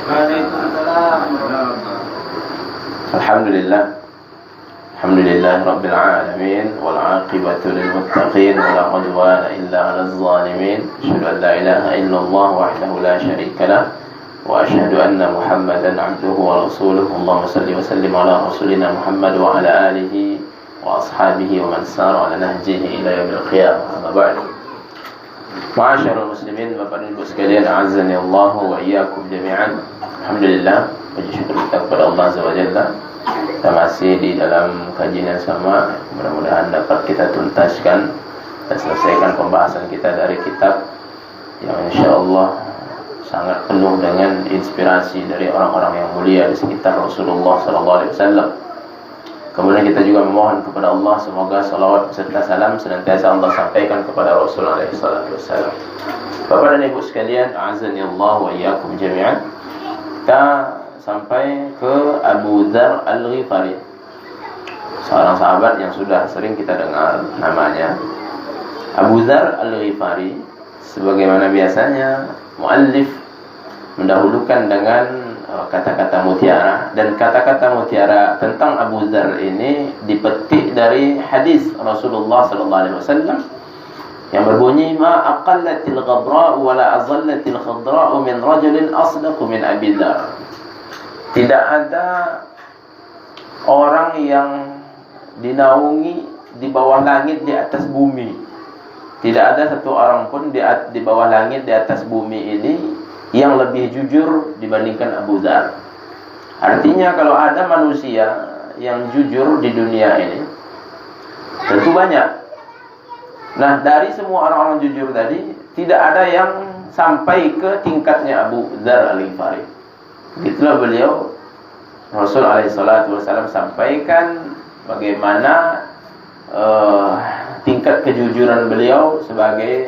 Waalaikumsalam. Alhamdulillah. Alhamdulillah Rabbil Alamin. Wal'aqibatu lilmuttaqin. Wala udwana illa ala zalimin. Asyhadu an la ilaha illallah wahdahu la syarika lah. Wa asyhadu anna Muhammadan abduhu wa rasuluh. Allahumma salli wa sallim ala rasulina Muhammad wa ala alihi wa ashabihi wa man sara ala nahjihi ila yaumil qiyamah. Amma ba'du. Ma'asyiral muslimin, Bapak dan Ibu sekalian, a'azzani Allah wa iyyakum jami'an. Alhamdulillah, puji syukur kita kepada Allah Azza wa Jalla. Kita masih di dalam kajian yang sama. Mudah-mudahan dapat kita tuntaskan dan selesaikan pembahasan kita dari kitab yang insyaallah sangat penuh dengan inspirasi dari orang-orang yang mulia di sekitar Rasulullah SAW. Kemudian kita juga memohon kepada Allah semoga salawat serta salam senantiasa Allah sampaikan kepada Rasulullah SAW. Bapak dan Ibu sekalian, a'azzani Allah wa iyyakum jami'an. Kita sampai ke Abu Dzar Al-Ghifari, seorang sahabat yang sudah sering kita dengar namanya. Abu Dzar Al-Ghifari, sebagaimana biasanya muallif mendahulukan dengan kata-kata mutiara, dan kata-kata mutiara tentang Abu Dzar ini dipetik dari hadis Rasulullah sallallahu alaihi wasallam yang berbunyi, ma aqallatil ghabra'u wa la azallatil khadra'u min rajulin asdaqu min Abi Dzar. Tidak ada orang yang dinaungi di bawah langit di atas bumi. Tidak ada satu orang pun di bawah langit di atas bumi ini yang lebih jujur dibandingkan Abu Dzar. Artinya kalau ada manusia yang jujur di dunia ini, tentu banyak. Nah, dari semua orang-orang jujur tadi, tidak ada yang sampai ke tingkatnya Abu Dzar Al-Ghifari. Itulah beliau, Rasul SAW sampaikan bagaimana tingkat kejujuran beliau sebagai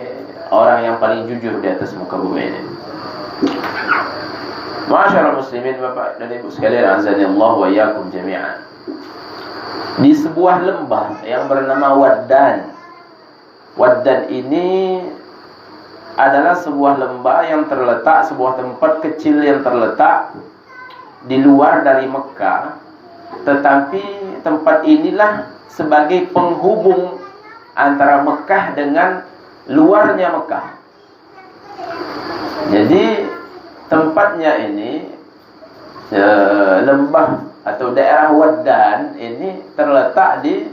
orang yang paling jujur di atas muka bumi ini. Ma'asyiral muslimin, Bapak dan Ibu sekalian, azani Allah wa iyyakum jami'an. Di sebuah lembah yang bernama Waddan. Waddan ini adalah sebuah lembah yang terletak, sebuah tempat kecil yang terletak di luar dari Mekah. Tetapi tempat inilah sebagai penghubung antara Mekah dengan luarnya Mekah. Jadi tempatnya ini, lembah atau daerah Waddan ini terletak di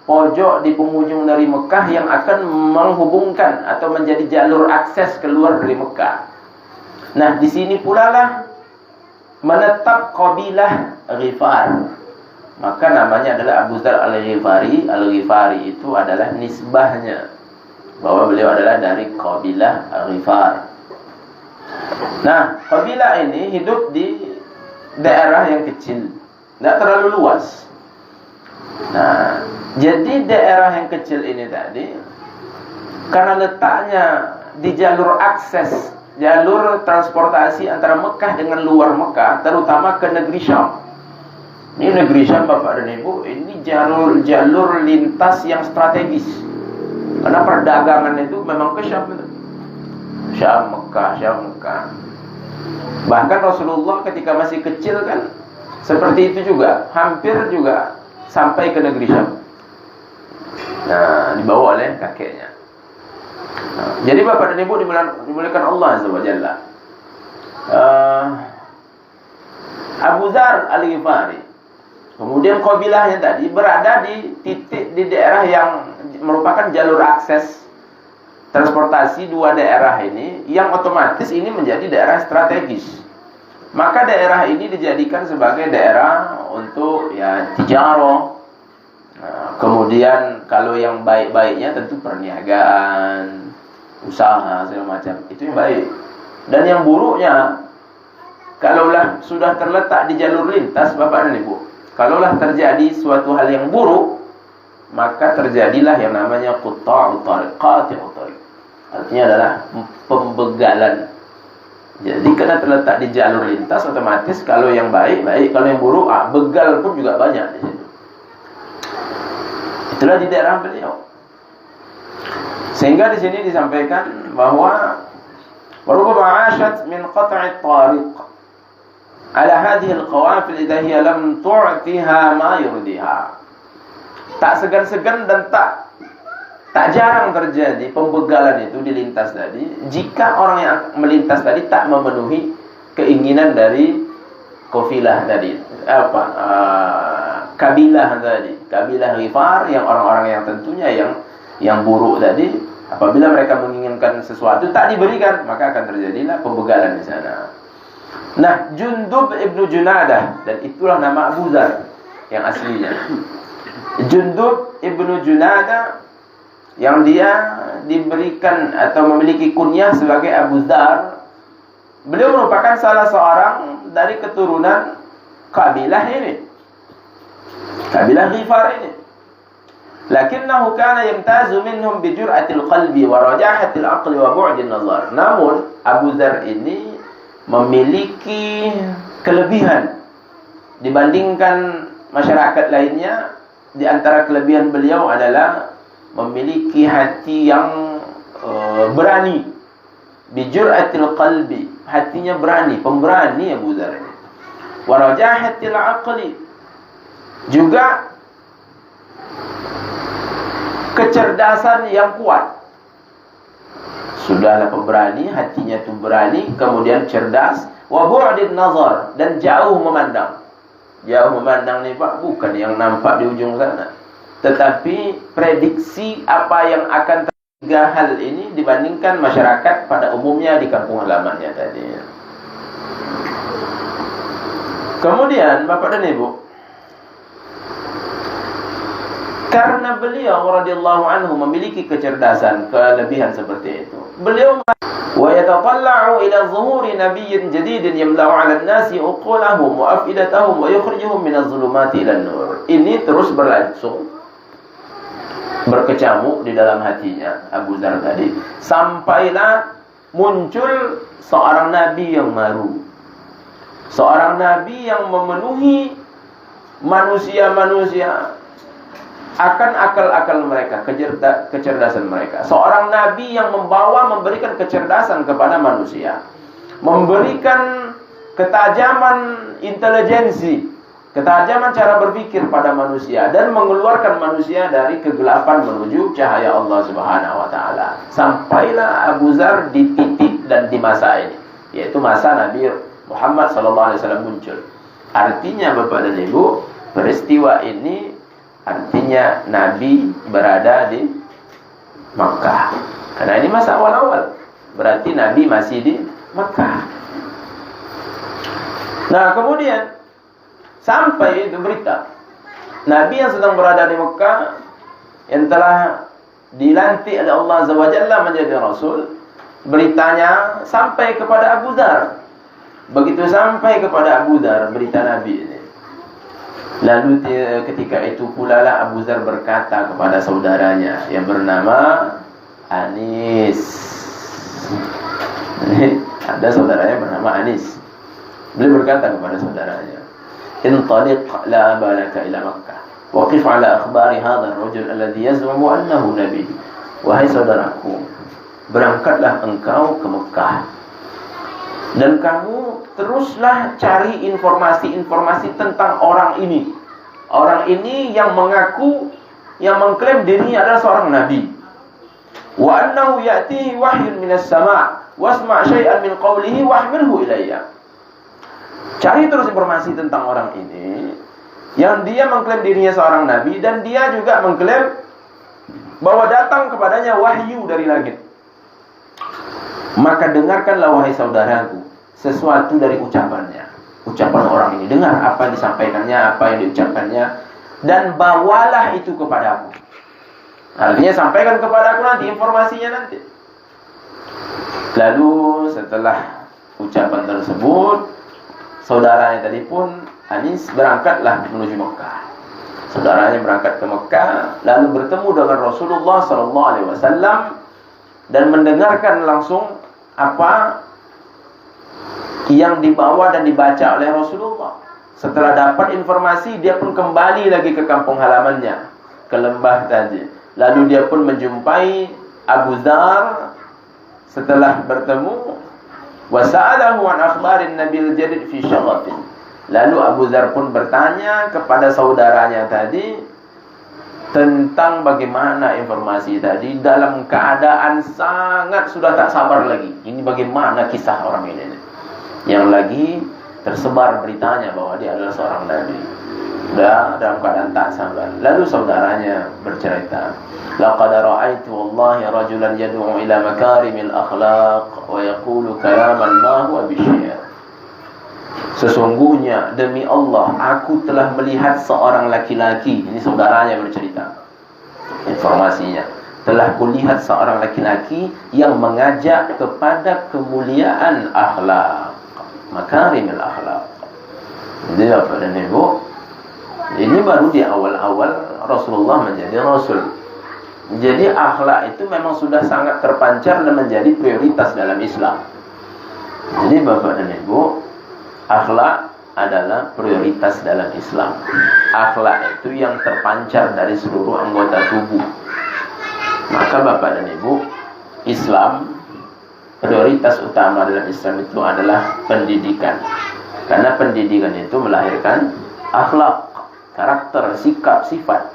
pojok, di penghujung dari Mekah yang akan menghubungkan atau menjadi jalur akses keluar dari Mekah. Nah, di sini pula lah menetap kabilah Ghifar. Maka namanya adalah Abu Dzar Al-Ghifari. Al-Ghifari itu adalah nisbahnya, bahwa beliau adalah dari kabilah Ghifar. Nah, kabilah ini hidup di daerah yang kecil, tidak terlalu luas. Nah, jadi daerah yang kecil ini tadi, karena letaknya di jalur akses, jalur transportasi antara Mekah dengan luar Mekah, terutama ke negeri Syam. Ini negeri Syam, Bapak dan Ibu, ini jalur lintas yang strategis. Karena perdagangan itu memang ke Syam itu. Syam Mekah, Syam Mekah. Bahkan Rasulullah ketika masih kecil kan seperti itu juga, hampir juga sampai ke negeri Syam. Nah, dibawa oleh kakeknya. Nah, jadi Bapak dan Ibu dimuliakan Allah Azza wa Jalla. Abu Dzar Al-Ghifari, kemudian kabilahnya tadi berada di titik di daerah yang merupakan jalur akses transportasi dua daerah ini, yang otomatis ini menjadi daerah strategis. Maka daerah ini dijadikan sebagai daerah untuk tijarah. Kemudian kalau yang baik-baiknya tentu perniagaan, usaha segala macam, itu yang baik. Dan yang buruknya, kalaulah sudah terletak di jalur lintas, Bapak dan Ibu, kalaulah terjadi suatu hal yang buruk, maka terjadilah yang namanya quta'ut thariq, qati'ut thariq. Artinya adalah pembegalan. Jadi karena terletak di jalur lintas, otomatis kalau yang baik, kalau yang buruk, begal pun juga banyak di situ. Itulah di daerah beliau. Sehingga di sini disampaikan bahwa warubama 'ashat min qat'it tariq. ala hadhihi al-qawafil idza hiya lam tu'tiha ma yurdiha. Tak segan-segan dan tak jarang terjadi pembegalan itu di lintas tadi jika orang yang melintas tadi tak memenuhi keinginan dari kafilah tadi, kabilah tadi, kabilah Ghifar, yang orang-orang yang tentunya yang buruk tadi. Apabila mereka menginginkan sesuatu tak diberikan, maka akan terjadilah pembegalan di sana. Nah, Jundub ibnu Junadah, dan itulah nama Abu Dzar yang aslinya. Jundub ibnu Junadah yang dia diberikan atau memiliki kunyah sebagai Abu Dzar. Beliau merupakan salah seorang dari keturunan kabilah ini, kabilah Ghifar ini. Lakinnahu kana yamtazu minhum bi jur'atil qalbi wa rajahatil aqli wa bu'din nazar. Namun Abu Dzar ini memiliki kelebihan dibandingkan masyarakat lainnya. Di antara kelebihan beliau adalah memiliki hati yang berani. Bi jur'atil qalbi, hatinya berani, pemberani Abu Dzar ini. Wa rajahatil aqli, juga kecerdasan yang kuat. Sudahlah pemberani, hatinya itu berani, kemudian cerdas. Wa bu'din nazar, dan jauh memandang. Jauh memandang nih Pak, bukan yang nampak di ujung sana, tetapi prediksi apa yang akan terjadi. Tiga hal ini dibandingkan masyarakat pada umumnya di kampung halamannya tadi. Kemudian Bapak dan Ibu, karena beliau radhiyallahu anhu memiliki kecerdasan, kelebihan seperti itu, beliau wa yatatalla'u ila zuhuri nabiyyin jadidin yamla'u 'ala an-nasi uqulahum wa afidatahum wa yukhrijuhum min adh-dhulumati ila an-nur. Ini terus berlangsung, berkecamuk di dalam hatinya Abu Dzar tadi, sampailah muncul seorang nabi yang baru, seorang nabi yang memenuhi manusia-manusia akan akal-akal mereka, kecerdasan mereka. Seorang nabi yang memberikan kecerdasan kepada manusia, memberikan ketajaman intelijensi, ketajaman cara berpikir pada manusia, dan mengeluarkan manusia dari kegelapan menuju cahaya Allah Subhanahu wa taala. Sampailah Abu Dzar di titik dan di masa ini, yaitu masa Nabi Muhammad sallallahu alaihi wasallam muncul. Artinya Bapak dan Ibu, peristiwa ini artinya Nabi berada di Makkah. Karena ini masa awal-awal, berarti Nabi masih di Makkah. Nah, kemudian sampai itu berita Nabi yang sedang berada di Makkah, yang telah dilantik oleh Allah Azza wa Jalla menjadi Rasul, beritanya sampai kepada Abu Dzar. Begitu sampai kepada Abu Dzar berita Nabi ini, lalu ketika itu pula lah Abu Dzar berkata kepada saudaranya yang bernama Anis. Ada saudaranya bernama Anis. Beliau berkata kepada saudaranya, "Intaliq la balaka ila Makkah. Waqif ala akhbari hadha ar-rajul alladhi yaz'umu annahu nabi." Wahai saudaraku, berangkatlah engkau ke Mekah, dan kamu teruslah cari informasi-informasi tentang orang ini. Orang ini yang mengaku, yang mengklaim dirinya adalah seorang nabi. Wa annahu ya'tihi wahyun minas sama' wasma' syai'an min qawlihi wahmilhu ilayya. Cari terus informasi tentang orang ini, yang dia mengklaim dirinya seorang nabi, dan dia juga mengklaim bahwa datang kepadanya wahyu dari langit. Maka dengarkanlah wahai saudaraku sesuatu dari ucapannya, ucapan orang ini. Dengar apa yang disampaikannya, apa yang diucapkannya, dan bawalah itu kepadaku. Artinya sampaikan kepadaku nanti informasinya nanti. Lalu setelah ucapan tersebut, saudaranya tadi pun Anis berangkatlah menuju Mekah. Saudaranya berangkat ke Mekah, lalu bertemu dengan Rasulullah SAW dan mendengarkan langsung apa yang dibawa dan dibaca oleh Rasulullah. Setelah dapat informasi, dia pun kembali lagi ke kampung halamannya, ke lembah tadi. Lalu dia pun menjumpai Abu Dzar. Setelah bertemu, Wa sa'alahu an akhbarin nabil jadid fi syaghatin. Lalu Abu Dzar pun bertanya kepada saudaranya tadi tentang bagaimana informasi tadi dalam keadaan sangat sudah tak sabar lagi. Ini bagaimana kisah orang ini yang lagi tersebar beritanya bahwa dia adalah seorang nabi. Sudah dalam keadaan tak sabar. Lalu saudaranya bercerita, laqad ra'aitu wallahi rajulan yad'u ila makarimil akhlaq wa yaqulu kalaman ma huwa bisyir. Sesungguhnya demi Allah aku telah melihat seorang laki-laki, ini saudaranya bercerita informasinya, telah kulihat seorang laki-laki yang mengajak kepada kemuliaan akhlak, makarimil akhlak. Jadi apa dan ibu, ini baru di awal-awal Rasulullah menjadi Rasul. Jadi akhlak itu memang sudah sangat terpancar dan menjadi prioritas dalam Islam. Jadi bapak dan ibu, akhlak adalah prioritas dalam Islam. Akhlak itu yang terpancar dari seluruh anggota tubuh. Maka bapak dan ibu, Islam, prioritas utama dalam Islam itu adalah pendidikan. Karena pendidikan itu melahirkan akhlak, karakter, sikap, sifat.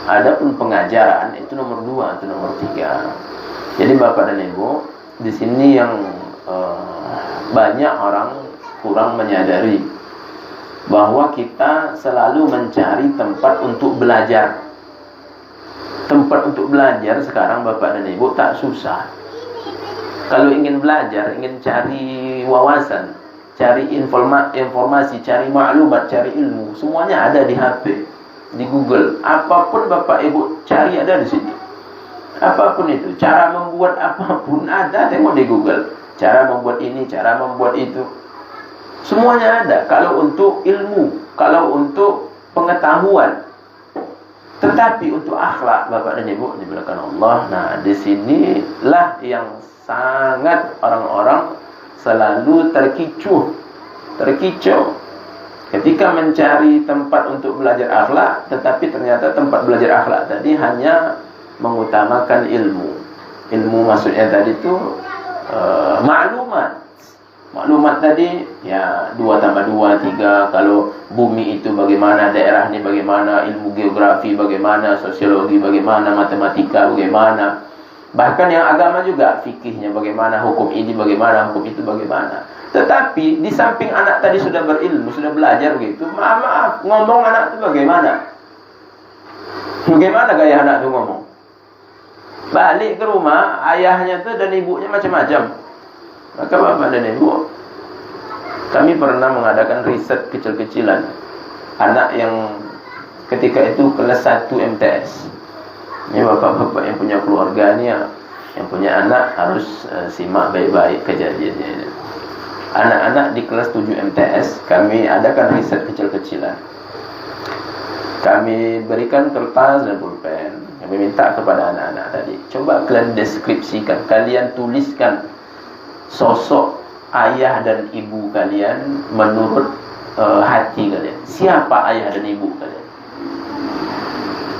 Adapun pengajaran itu nomor 2 atau nomor 3. Jadi bapak dan ibu, di sini yang banyak orang kurang menyadari bahwa kita selalu mencari tempat untuk belajar. Tempat untuk belajar sekarang bapak dan ibu tak susah. Kalau ingin belajar, ingin cari wawasan, cari informasi, cari maklumat, cari ilmu, semuanya ada di HP, di Google. Apapun bapak ibu cari ada di situ. Apapun itu, cara membuat apapun ada, tengok di Google. Cara membuat ini, cara membuat itu, semuanya ada. Kalau untuk ilmu, kalau untuk pengetahuan. Tetapi untuk akhlak bapak dan ibu diberikan Allah. Nah, di sinilah yang sangat orang-orang selalu terkicau ketika mencari tempat untuk belajar akhlak, tetapi ternyata tempat belajar akhlak tadi hanya mengutamakan ilmu. Ilmu maksudnya tadi itu maklumat tadi ya 2 tambah 2 3. Kalau bumi itu bagaimana, daerah ini bagaimana, ilmu geografi bagaimana, sosiologi bagaimana, matematika bagaimana, bahkan yang agama juga, fikihnya bagaimana, hukum ini bagaimana, hukum itu bagaimana. Tetapi di samping anak tadi sudah berilmu, sudah belajar begitu, maaf ngomong anak itu bagaimana gaya anak itu ngomong. Balik ke rumah, ayahnya tuh dan ibunya macam-macam. Maka bapak dan ibu, kami pernah mengadakan riset kecil-kecilan anak yang ketika itu kelas 1 MTS. Ini bapak-bapak yang punya keluarga ini, yang punya anak harus simak baik-baik kejadiannya ini. Anak-anak di kelas 7 MTS, kami adakan riset kecil-kecilan. Kami berikan kertas dan pulpen. Kami minta kepada anak-anak tadi, coba kalian deskripsikan, kalian tuliskan sosok ayah dan ibu kalian menurut hati kalian. Siapa ayah dan ibu kalian?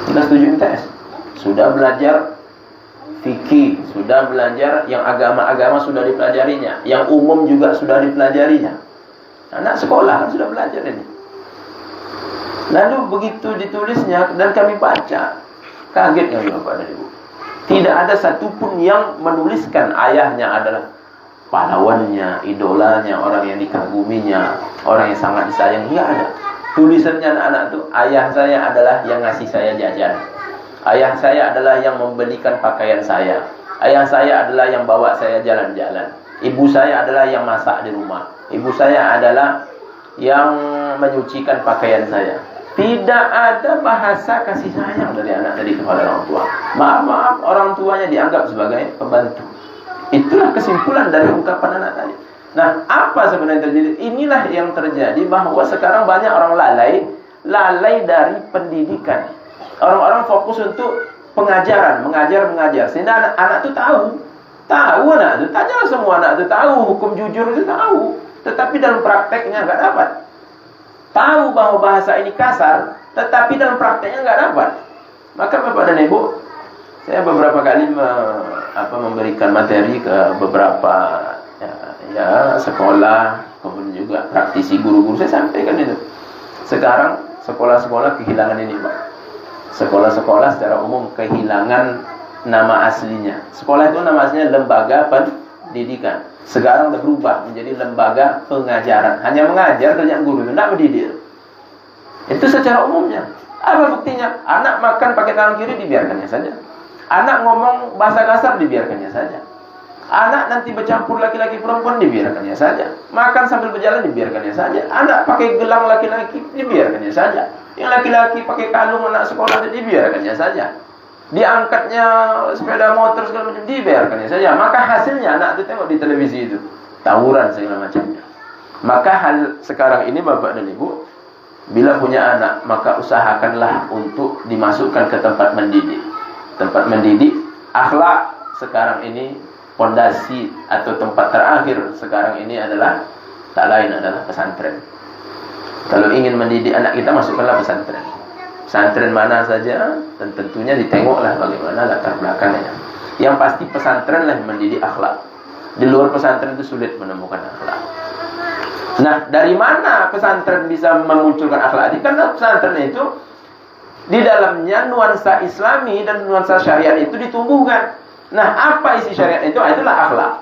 Kelas 7 MTS. Sudah belajar fikih, sudah belajar yang agama-agama sudah dipelajarinya, yang umum juga sudah dipelajarinya. Anak sekolah kan sudah belajar ini. Lalu begitu ditulisnya dan kami baca, kaget kami bapak dan ibu. Tidak ada satupun yang menuliskan ayahnya adalah pahlawannya, idolanya, orang yang dikaguminya, orang yang sangat disayang. Tidak ada. Tulisannya anak-anak itu, ayah saya adalah yang ngasih saya jajan, ayah saya adalah yang membelikan pakaian saya, ayah saya adalah yang bawa saya jalan-jalan, ibu saya adalah yang masak di rumah, ibu saya adalah yang menyucikan pakaian saya. Tidak ada bahasa kasih sayang dari anak tadi kepada orang tua. Maaf, orang tuanya dianggap sebagai pembantu. Itulah kesimpulan dari ungkapan anak tadi. Nah, apa sebenarnya terjadi? Inilah yang terjadi, bahwa sekarang banyak orang lalai dari pendidikan. Orang-orang fokus untuk pengajaran, mengajar. Sehingga anak itu tahu anak itu, tanya semua anak itu tahu, hukum jujur itu tahu. Tetapi dalam prakteknya nggak dapat. Tahu bahwa bahasa ini kasar, tetapi dalam prakteknya nggak dapat. Maka bapak dan ibu, saya beberapa kali memberikan materi ke beberapa ya sekolah, kemudian juga praktisi guru-guru saya sampaikan itu. Sekarang sekolah-sekolah kehilangan ini, Pak. Sekolah-sekolah secara umum kehilangan nama aslinya. Sekolah itu nama aslinya lembaga pendidikan. Sekarang udah berubah menjadi lembaga pengajaran. Hanya mengajar, kerjaan guru itu tidak mendidik. Itu secara umumnya. Apa buktinya? Anak makan pakai tangan kiri dibiarkannya saja. Anak ngomong bahasa kasar dibiarkannya saja. Anak nanti bercampur laki-laki perempuan dibiarkannya saja. Makan sambil berjalan dibiarkannya saja. Anak pakai gelang laki-laki dibiarkannya saja. Yang laki-laki pakai kalung anak sekolah dibiarkannya saja. Diangkatnya sepeda motor segala macam dibiarkannya saja. Maka hasilnya anak itu tengok di televisi itu tawuran segala macamnya. Maka hal sekarang ini Bapak dan Ibu, bila punya anak maka usahakanlah untuk dimasukkan ke tempat mendidik. Tempat mendidik akhlak sekarang ini pondasi atau tempat terakhir sekarang ini adalah tak lain adalah pesantren. Kalau ingin mendidik anak kita masukkanlah pesantren. Pesantren mana saja dan tentunya ditengoklah bagaimana latar belakangnya. Yang pasti pesantren lah mendidik akhlak. Di luar pesantren itu sulit menemukan akhlak. Nah, dari mana pesantren bisa memunculkan akhlak? Karena pesantren itu di dalamnya nuansa Islami dan nuansa syariat itu ditumbuhkan. Nah, apa isi syariat itu? Itulah akhlak.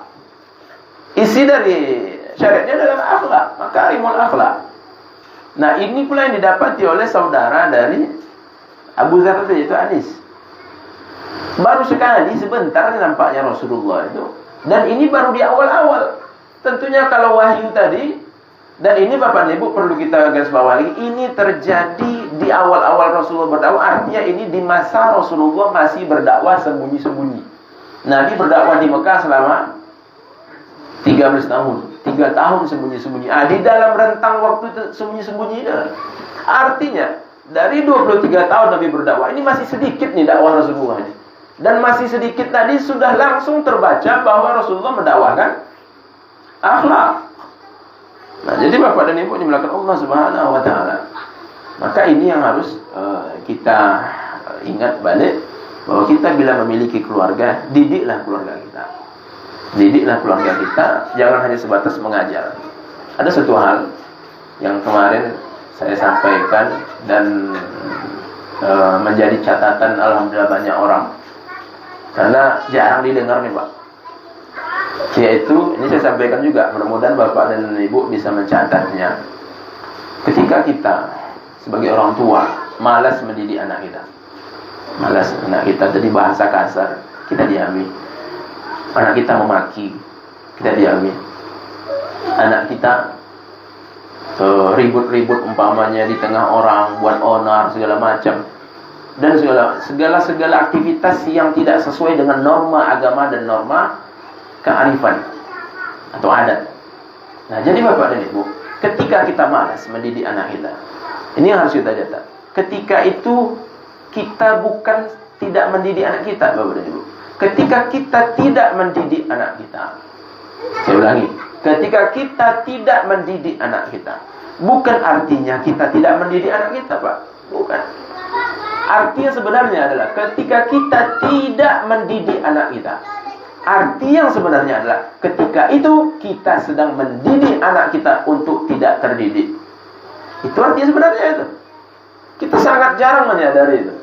Isi dari syariatnya adalah akhlak, makarimul akhlak. Nah, ini pula yang didapati oleh saudara dari Abu Dzar itu Anis. Baru sekali sebentar nampaknya Rasulullah itu. Dan ini baru di awal-awal. Tentunya kalau wahyu tadi, dan ini Bapak dan Ibu perlu kita garis bawahi, ini terjadi di awal-awal Rasulullah berdakwah. Artinya ini di masa Rasulullah masih berdakwah sembunyi-sembunyi. Nabi berdakwah di Mekah selama 13 tahun. 3 tahun sembunyi-sembunyi. Di dalam rentang waktu sembunyi-sembunyi itu. Artinya dari 23 tahun Nabi berdakwah, ini masih sedikit nih dakwah Rasulullah ini. Dan masih sedikit tadi sudah langsung terbaca bahwa Rasulullah mendakwahkan akhlak. Nah, jadi Bapak dan Ibu dimulakan Allah Subhanahu wa taala. Maka ini yang harus kita ingat balik, bahwa kita bila memiliki keluarga, didiklah keluarga kita. Didiklah keluarga kita, jangan hanya sebatas mengajar. Ada satu hal yang kemarin saya sampaikan dan menjadi catatan alhamdulillah banyak orang. Karena jarang didengar nih Pak. Yaitu, ini saya sampaikan juga, mudah-mudahan Bapak dan Ibu bisa mencatatnya. Ketika kita sebagai orang tua malas mendidik anak kita, malas anak kita jadi bahasa kasar, kita diami. Anak kita memaki, kita diami. Anak kita ribut-ribut umpamanya di tengah orang, buat onar segala macam, dan segala aktivitas yang tidak sesuai dengan norma agama dan norma kearifan atau adat. Nah, jadi Bapak dan Ibu, ketika kita malas mendidik anak kita, ini yang harus kita catat. Ketika itu kita bukan tidak mendidik anak kita, Bapak dan Ibu. Ketika kita tidak mendidik anak kita, saya ulangi, ketika kita tidak mendidik anak kita, bukan artinya kita tidak mendidik anak kita, Pak. Bukan. Artinya sebenarnya adalah ketika kita tidak mendidik anak kita, arti yang sebenarnya adalah ketika itu kita sedang mendidik anak kita untuk tidak terdidik. Itu artinya sebenarnya itu. Kita sangat jarang menyadari itu.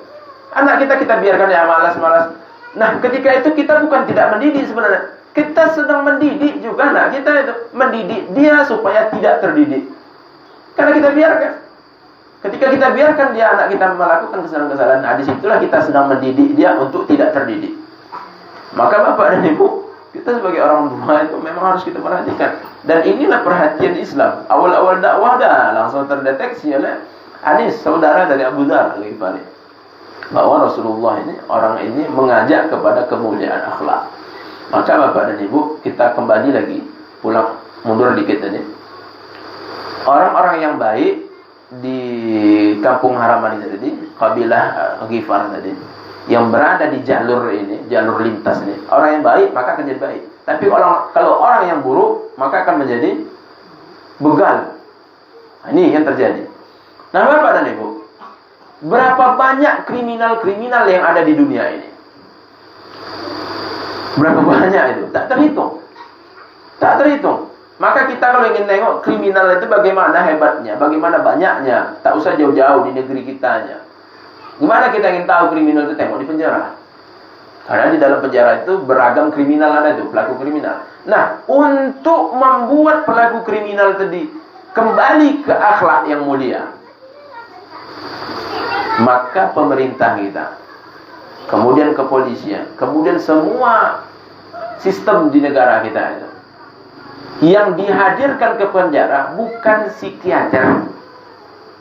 Anak kita biarkan ya malas-malas. Nah, ketika itu kita bukan tidak mendidik sebenarnya. Kita sedang mendidik juga anak kita itu. Mendidik dia supaya tidak terdidik. Karena kita biarkan. Ketika kita biarkan dia, anak kita melakukan kesalahan-kesalahan, nah disitulah kita sedang mendidik dia untuk tidak terdidik. Maka Bapak dan Ibu, kita sebagai orang tua itu memang harus kita perhatikan. Dan inilah perhatian Islam. Awal-awal dakwah dah langsung terdeteksi oleh Anis, saudara dari Abu Dzar Al-Ghifari, bahwa Rasulullah ini, orang ini mengajak kepada kemuliaan akhlak. Maka Bapak dan Ibu, kita kembali lagi, pulang mundur dikit tadi. Orang-orang yang baik di kampung halaman ini tadi, kabilah Ghifar tadi, yang berada di jalur ini, jalur lintas ini, orang yang baik maka akan jadi baik. Tapi kalau orang yang buruk maka akan menjadi begal. Nah, ini yang terjadi. Nah, Bapak dan Ibu, berapa banyak kriminal-kriminal yang ada di dunia ini? Berapa banyak itu? Tak terhitung. Tak terhitung. Maka kita kalau ingin tengok kriminal itu bagaimana hebatnya, bagaimana banyaknya, tak usah jauh-jauh di negeri kitanya. Gimana kita ingin tahu kriminal itu? Tengok di penjara. Karena di dalam penjara itu beragam kriminal ada itu, pelaku kriminal. Nah, untuk membuat pelaku kriminal tadi kembali ke akhlak yang mulia, maka pemerintah kita, kemudian kepolisian, kemudian semua sistem di negara kita itu, yang dihadirkan ke penjara bukan psikiater.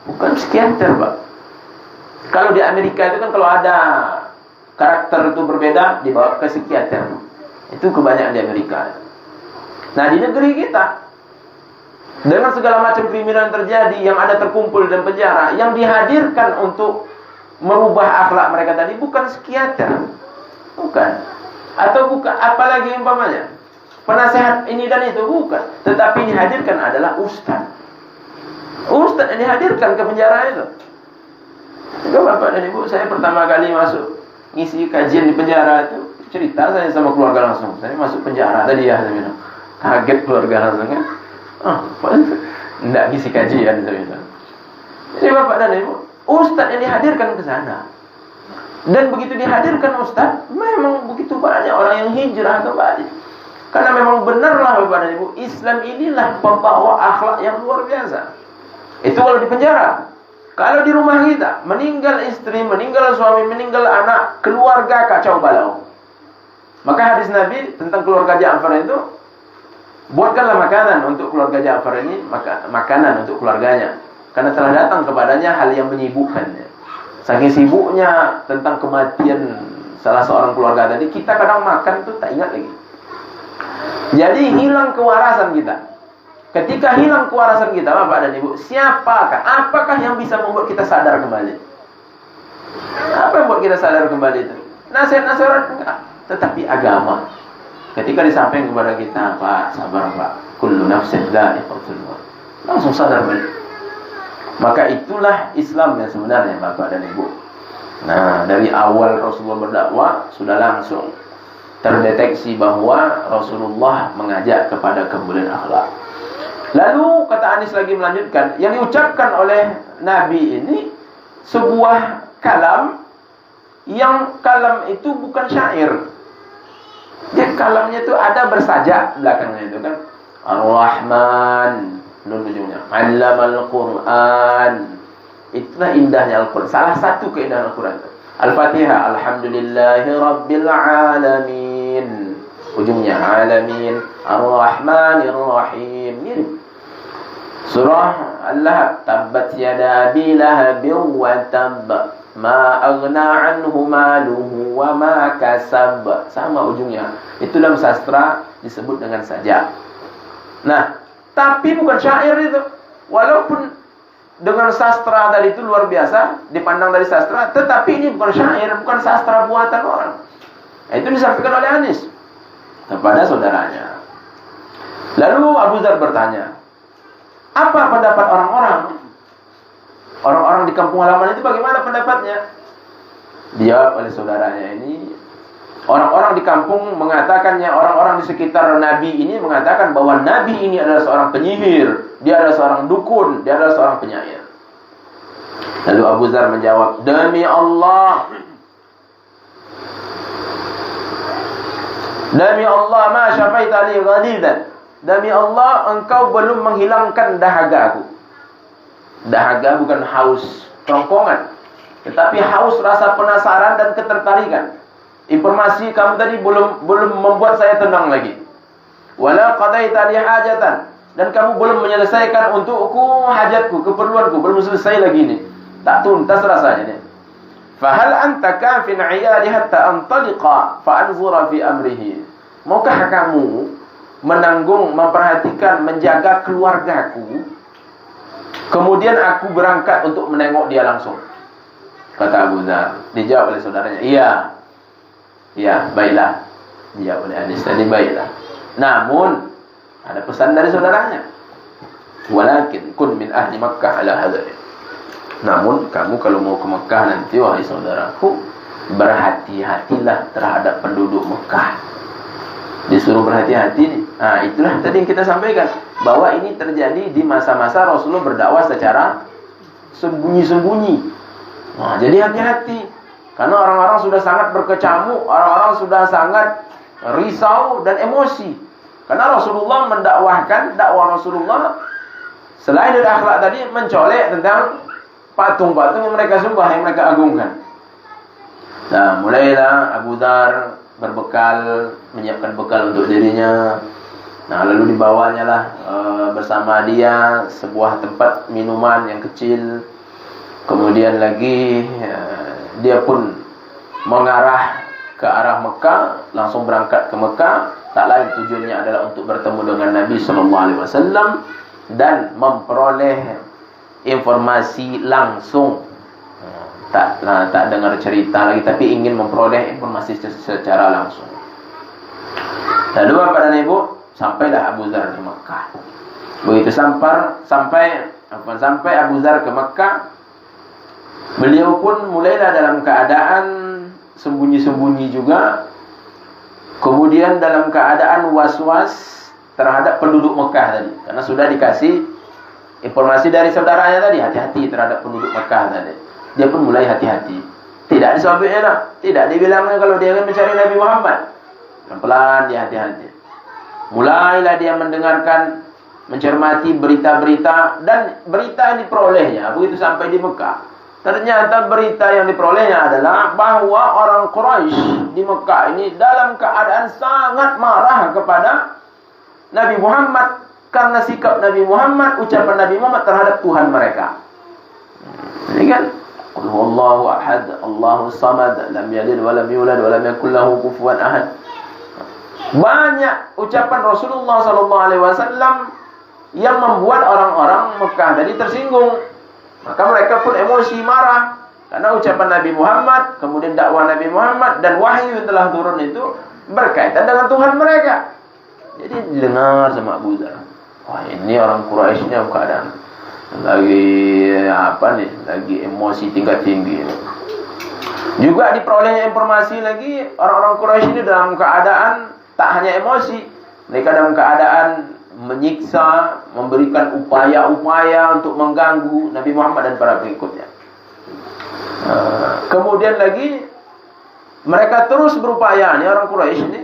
Bukan psikiater, Pak. Kalau di Amerika itu kan kalau ada karakter itu berbeda, dibawa ke psikiater. Itu kebanyakan di Amerika. Nah, di negeri kita, dengan segala macam kriminal yang terjadi, yang ada terkumpul dalam penjara, yang dihadirkan untuk merubah akhlak mereka tadi bukan psikiater. Bukan. Atau bukan, apalagi umpamanya penasehat ini dan itu, bukan. Tetapi dihadirkan adalah ustaz. Ustaz yang dihadirkan ke penjara itu. Juga Bapak dan Ibu, saya pertama kali masuk ngisi kajian di penjara itu, cerita saya sama keluarga langsung. Saya masuk penjara tadi ya, saya bilang. Kaget keluarga langsung kan. Enggak ngisi kajian, saya bilang. Jadi Bapak dan Ibu, ustaz yang dihadirkan ke sana. Dan begitu dihadirkan ustaz, memang begitu banyak orang yang hijrah kembali. Karena memang benarlah Bapak dan Ibu, Islam inilah pembawa akhlak yang luar biasa. Itu kalau di penjara. Kalau di rumah kita, meninggal istri, meninggal suami, meninggal anak, keluarga kacau balau. Maka hadis Nabi tentang keluarga Ja'far itu, buatkanlah makanan untuk keluarga Ja'far ini, makanan untuk keluarganya. Karena telah datang kepadanya hal yang menyibukkannya. Saking sibuknya tentang kematian salah seorang keluarga tadi, kita kadang makan itu tak ingat lagi. Jadi hilang kewarasan kita. Ketika hilang kewarasan kita, Bapak dan Ibu, siapakah, apakah yang bisa membuat kita sadar kembali? Apa yang membuat kita sadar kembali itu? Nasihat-nasihat enggak, tetapi agama. Ketika disampaikan kepada kita, Pak, sabar Pak, kullu nafsin dha'iqatul maut, langsung sadar balik. Maka itulah Islam yang sebenarnya, Bapak dan Ibu. Nah, dari awal Rasulullah berdakwah sudah langsung terdeteksi bahwa Rasulullah mengajak kepada kemuliaan akhlak. Lalu kata Anis lagi melanjutkan, yang diucapkan oleh Nabi ini sebuah kalam, yang kalam itu bukan syair. Jadi kalamnya itu ada bersajak belakangnya itu kan. Ar-Rahman, nun ujungnya. 'Allamal Qur'an. Itulah indahnya Al-Qur'an. Salah satu keindahan Al-Qur'an. Al-Fatihah, alhamdulillahi rabbil alamin. Ujungnya alamin. Ar-Rahmanir Rahim. Mirip. Surah Al-Lahab, tabbat yada abi lahabin wa tabb, ma aghna anhu maluhu wa ma kasab. Sama ujungnya. Itu dalam sastra disebut dengan sajak. Nah, tapi bukan syair itu. Walaupun dengan sastra tadi itu luar biasa, dipandang dari sastra, tetapi ini bukan syair, bukan sastra buatan orang. Nah, itu disampaikan oleh Anis kepada saudaranya. Lalu Abu Dzar bertanya, apa pendapat orang-orang? Orang-orang di kampung halaman itu bagaimana pendapatnya? Dijawab oleh saudaranya ini, orang-orang di kampung mengatakannya, orang-orang di sekitar Nabi ini mengatakan bahwa Nabi ini adalah seorang penyihir, dia adalah seorang dukun, dia adalah seorang penyair. Lalu Abu Dzar menjawab, demi Allah, demi Allah, ma syafaita li ghalidan. Demi Allah, engkau belum menghilangkan dahagaku. Dahaga bukan haus kerongkongan, tetapi haus rasa penasaran dan ketertarikan. Informasi kamu tadi belum membuat saya tenang lagi. Wala qadaita li hajatan, dan kamu belum menyelesaikan untukku hajatku, keperluanku, belum selesai lagi ini. Tak tuntas rasanya ini. Fahal anta kafin 'iyali hatta antaliqa fa anzura fi amrihi. Maukah kamu menanggung, memperhatikan, menjaga keluargaku, kemudian aku berangkat untuk menengok dia langsung? Kata Abu Dzar. Dijawab oleh saudaranya, iya. Ya, baiklah. Dijawab oleh Anis tadi, baiklah. Namun ada pesan dari saudaranya. Walakin kun min ahli Makkah ala hadari. Namun kamu kalau mau ke Mekah nanti, wahai saudaraku, berhati-hatilah terhadap penduduk Mekah. Disuruh berhati-hati nih. Nah, itulah tadi yang kita sampaikan, bahwa ini terjadi di masa-masa Rasulullah berdakwah secara sembunyi-sembunyi. Nah, jadi hati-hati. Karena orang-orang sudah sangat berkecamuk, orang-orang sudah sangat risau dan emosi. Karena Rasulullah mendakwahkan, dakwah Rasulullah selain dari akhlak tadi, mencolek tentang patung-patung yang mereka sembah, yang mereka agungkan. Nah, mulailah Abu Dzar berbekal, menyiapkan bekal untuk dirinya. Nah, lalu dibawanya lah bersama dia sebuah tempat minuman yang kecil. Kemudian lagi dia pun mengarah ke arah Mekah, langsung berangkat ke Mekah. Tak lain tujuannya adalah untuk bertemu dengan Nabi SAW dan memperoleh informasi langsung. Tak dengar cerita lagi, tapi ingin memperoleh informasi secara langsung. Lalu apa dan ibu? Sampailah Abu Dzar di Mekah. Begitu sampai Abu Dzar ke Mekah, beliau pun mulailah dalam keadaan sembunyi-sembunyi juga. Kemudian dalam keadaan was-was terhadap penduduk Mekah tadi, karena sudah dikasih informasi dari saudaranya tadi, hati-hati terhadap penduduk Mekah tadi. Dia pun mulai hati-hati. Tidak disabitnya, tidak dibilangnya kalau dia akan mencari Nabi Muhammad. Pelan-pelan dia hati-hati. Mulailah dia mendengarkan, mencermati berita-berita, dan berita yang diperolehnya begitu sampai di Mekah. Ternyata berita yang diperolehnya adalah bahwa orang Quraisy di Mekah ini dalam keadaan sangat marah kepada Nabi Muhammad karena sikap Nabi Muhammad, ucapan Nabi Muhammad terhadap Tuhan mereka. Ini kan, Qul huwallahu ahad, Allahus samad, lam yalid wa lam yulad wa lam yakul lahu kufuwan ahad. Banyak ucapan Rasulullah SAW yang membuat orang-orang Mekah tadi tersinggung. Maka mereka pun emosi, marah karena ucapan Nabi Muhammad, kemudian dakwah Nabi Muhammad dan wahyu yang telah turun itu berkaitan dengan Tuhan mereka. Jadi didengar sama Abu Dzar, wah ini orang Quraisy ini keadaan lagi emosi tingkat tinggi. Juga diperolehnya informasi lagi, orang-orang Quraisy ini dalam keadaan tak hanya emosi, mereka dalam keadaan menyiksa, memberikan upaya-upaya untuk mengganggu Nabi Muhammad dan para pengikutnya. Kemudian lagi mereka terus berupaya, nih orang Quraisy ini,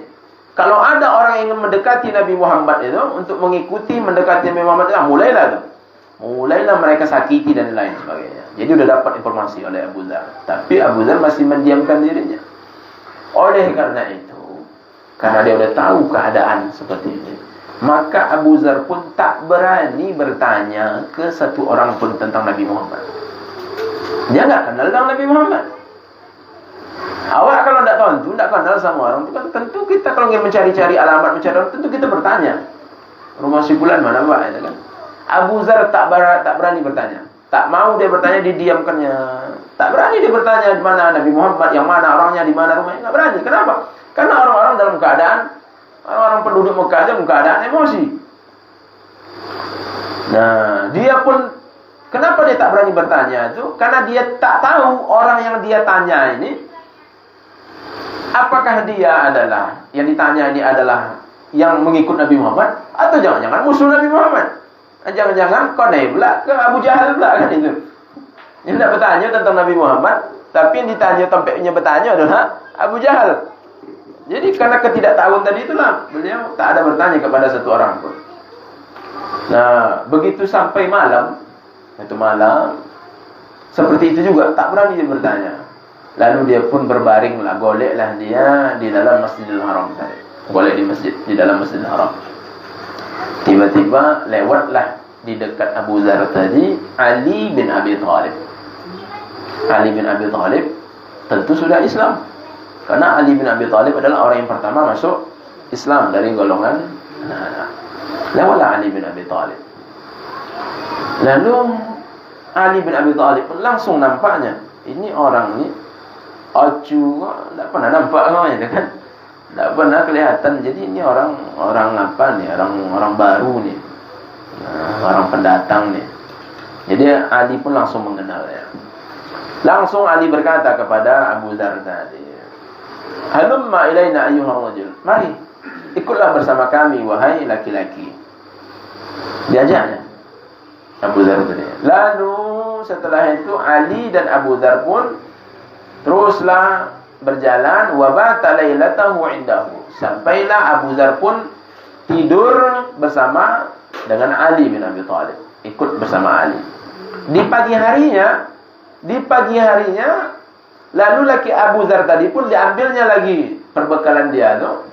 kalau ada orang yang ingin mendekati Nabi Muhammad itu untuk mendekati Nabi Muhammad, mulailah mereka sakiti dan lain sebagainya. Jadi sudah dapat informasi oleh Abu Dzar, tapi Abu Dzar masih mendiamkan dirinya. Oleh karena itu, karena dia sudah tahu keadaan seperti ini, maka Abu Dzar pun tak berani bertanya ke satu orang pun tentang Nabi Muhammad. Dia nggak kenal dengan Nabi Muhammad. Awak kalau tidak kenal sama orang itu kan tentu kita kalau ingin mencari-cari alamat, mencari orang, tentu kita bertanya, rumah si fulan mana Pak? Itu kan. Abu Dzar tak berani bertanya. Tak mau dia bertanya, didiamkannya. Tak berani dia bertanya di mana Nabi Muhammad, yang mana orangnya, di mana rumahnya. Tak berani. Kenapa? Karena orang-orang dalam keadaan, orang-orang penduduk Mekah dalam keadaan emosi. Nah, dia pun, kenapa dia tak berani bertanya itu? Karena dia tak tahu orang yang dia tanya ini, apakah dia adalah, yang ditanya ini adalah yang mengikut Nabi Muhammad, atau jangan-jangan musuh Nabi Muhammad. Jangan-jangan konai pula ke Abu Jahal pula kan itu. Yang tidak bertanya tentang Nabi Muhammad, tapi yang ditanya tempatnya bertanya adalah Abu Jahal. Jadi karena ketidaktahuan tadi itulah beliau tak ada bertanya kepada satu orang pun. Nah, begitu sampai malam, seperti itu juga tak berani dia bertanya. Lalu dia pun berbaringlah, goleklah dia di dalam Masjidil Haram tadi. Golek di dalam Masjidil Haram. Tiba-tiba lewatlah di dekat Abu Dzar tadi Ali bin Abi Thalib. Ali bin Abi Thalib tentu sudah Islam. Karena Ali bin Abi Thalib adalah orang yang pertama masuk Islam dari golongan anak-anak. Lewatlah Ali bin Abi Thalib. Lalu Ali bin Abi Thalib pun langsung nampaknya, ini orang ni acu, tak pernah nampak namanya kan? Tak pernah kelihatan. Jadi ini orang apa nih? Orang baru nih, orang pendatang nih. Jadi Ali pun langsung mengenalnya. Langsung Ali berkata kepada Abu Dzar tadi, "Halumma ilaina ayyuhar rajul." Mari, ikutlah bersama kami wahai laki-laki. Diajaknya Abu Dzar tadi. Lalu setelah itu Ali dan Abu Dzar pun teruslah berjalan, wa bata lailatahu indahu. Sampailah Abu Dzar pun tidur bersama dengan Ali bin Abi Thalib, ikut bersama Ali. Di pagi harinya lalu laki Abu Dzar tadi pun diambilnya lagi perbekalan dia tuh.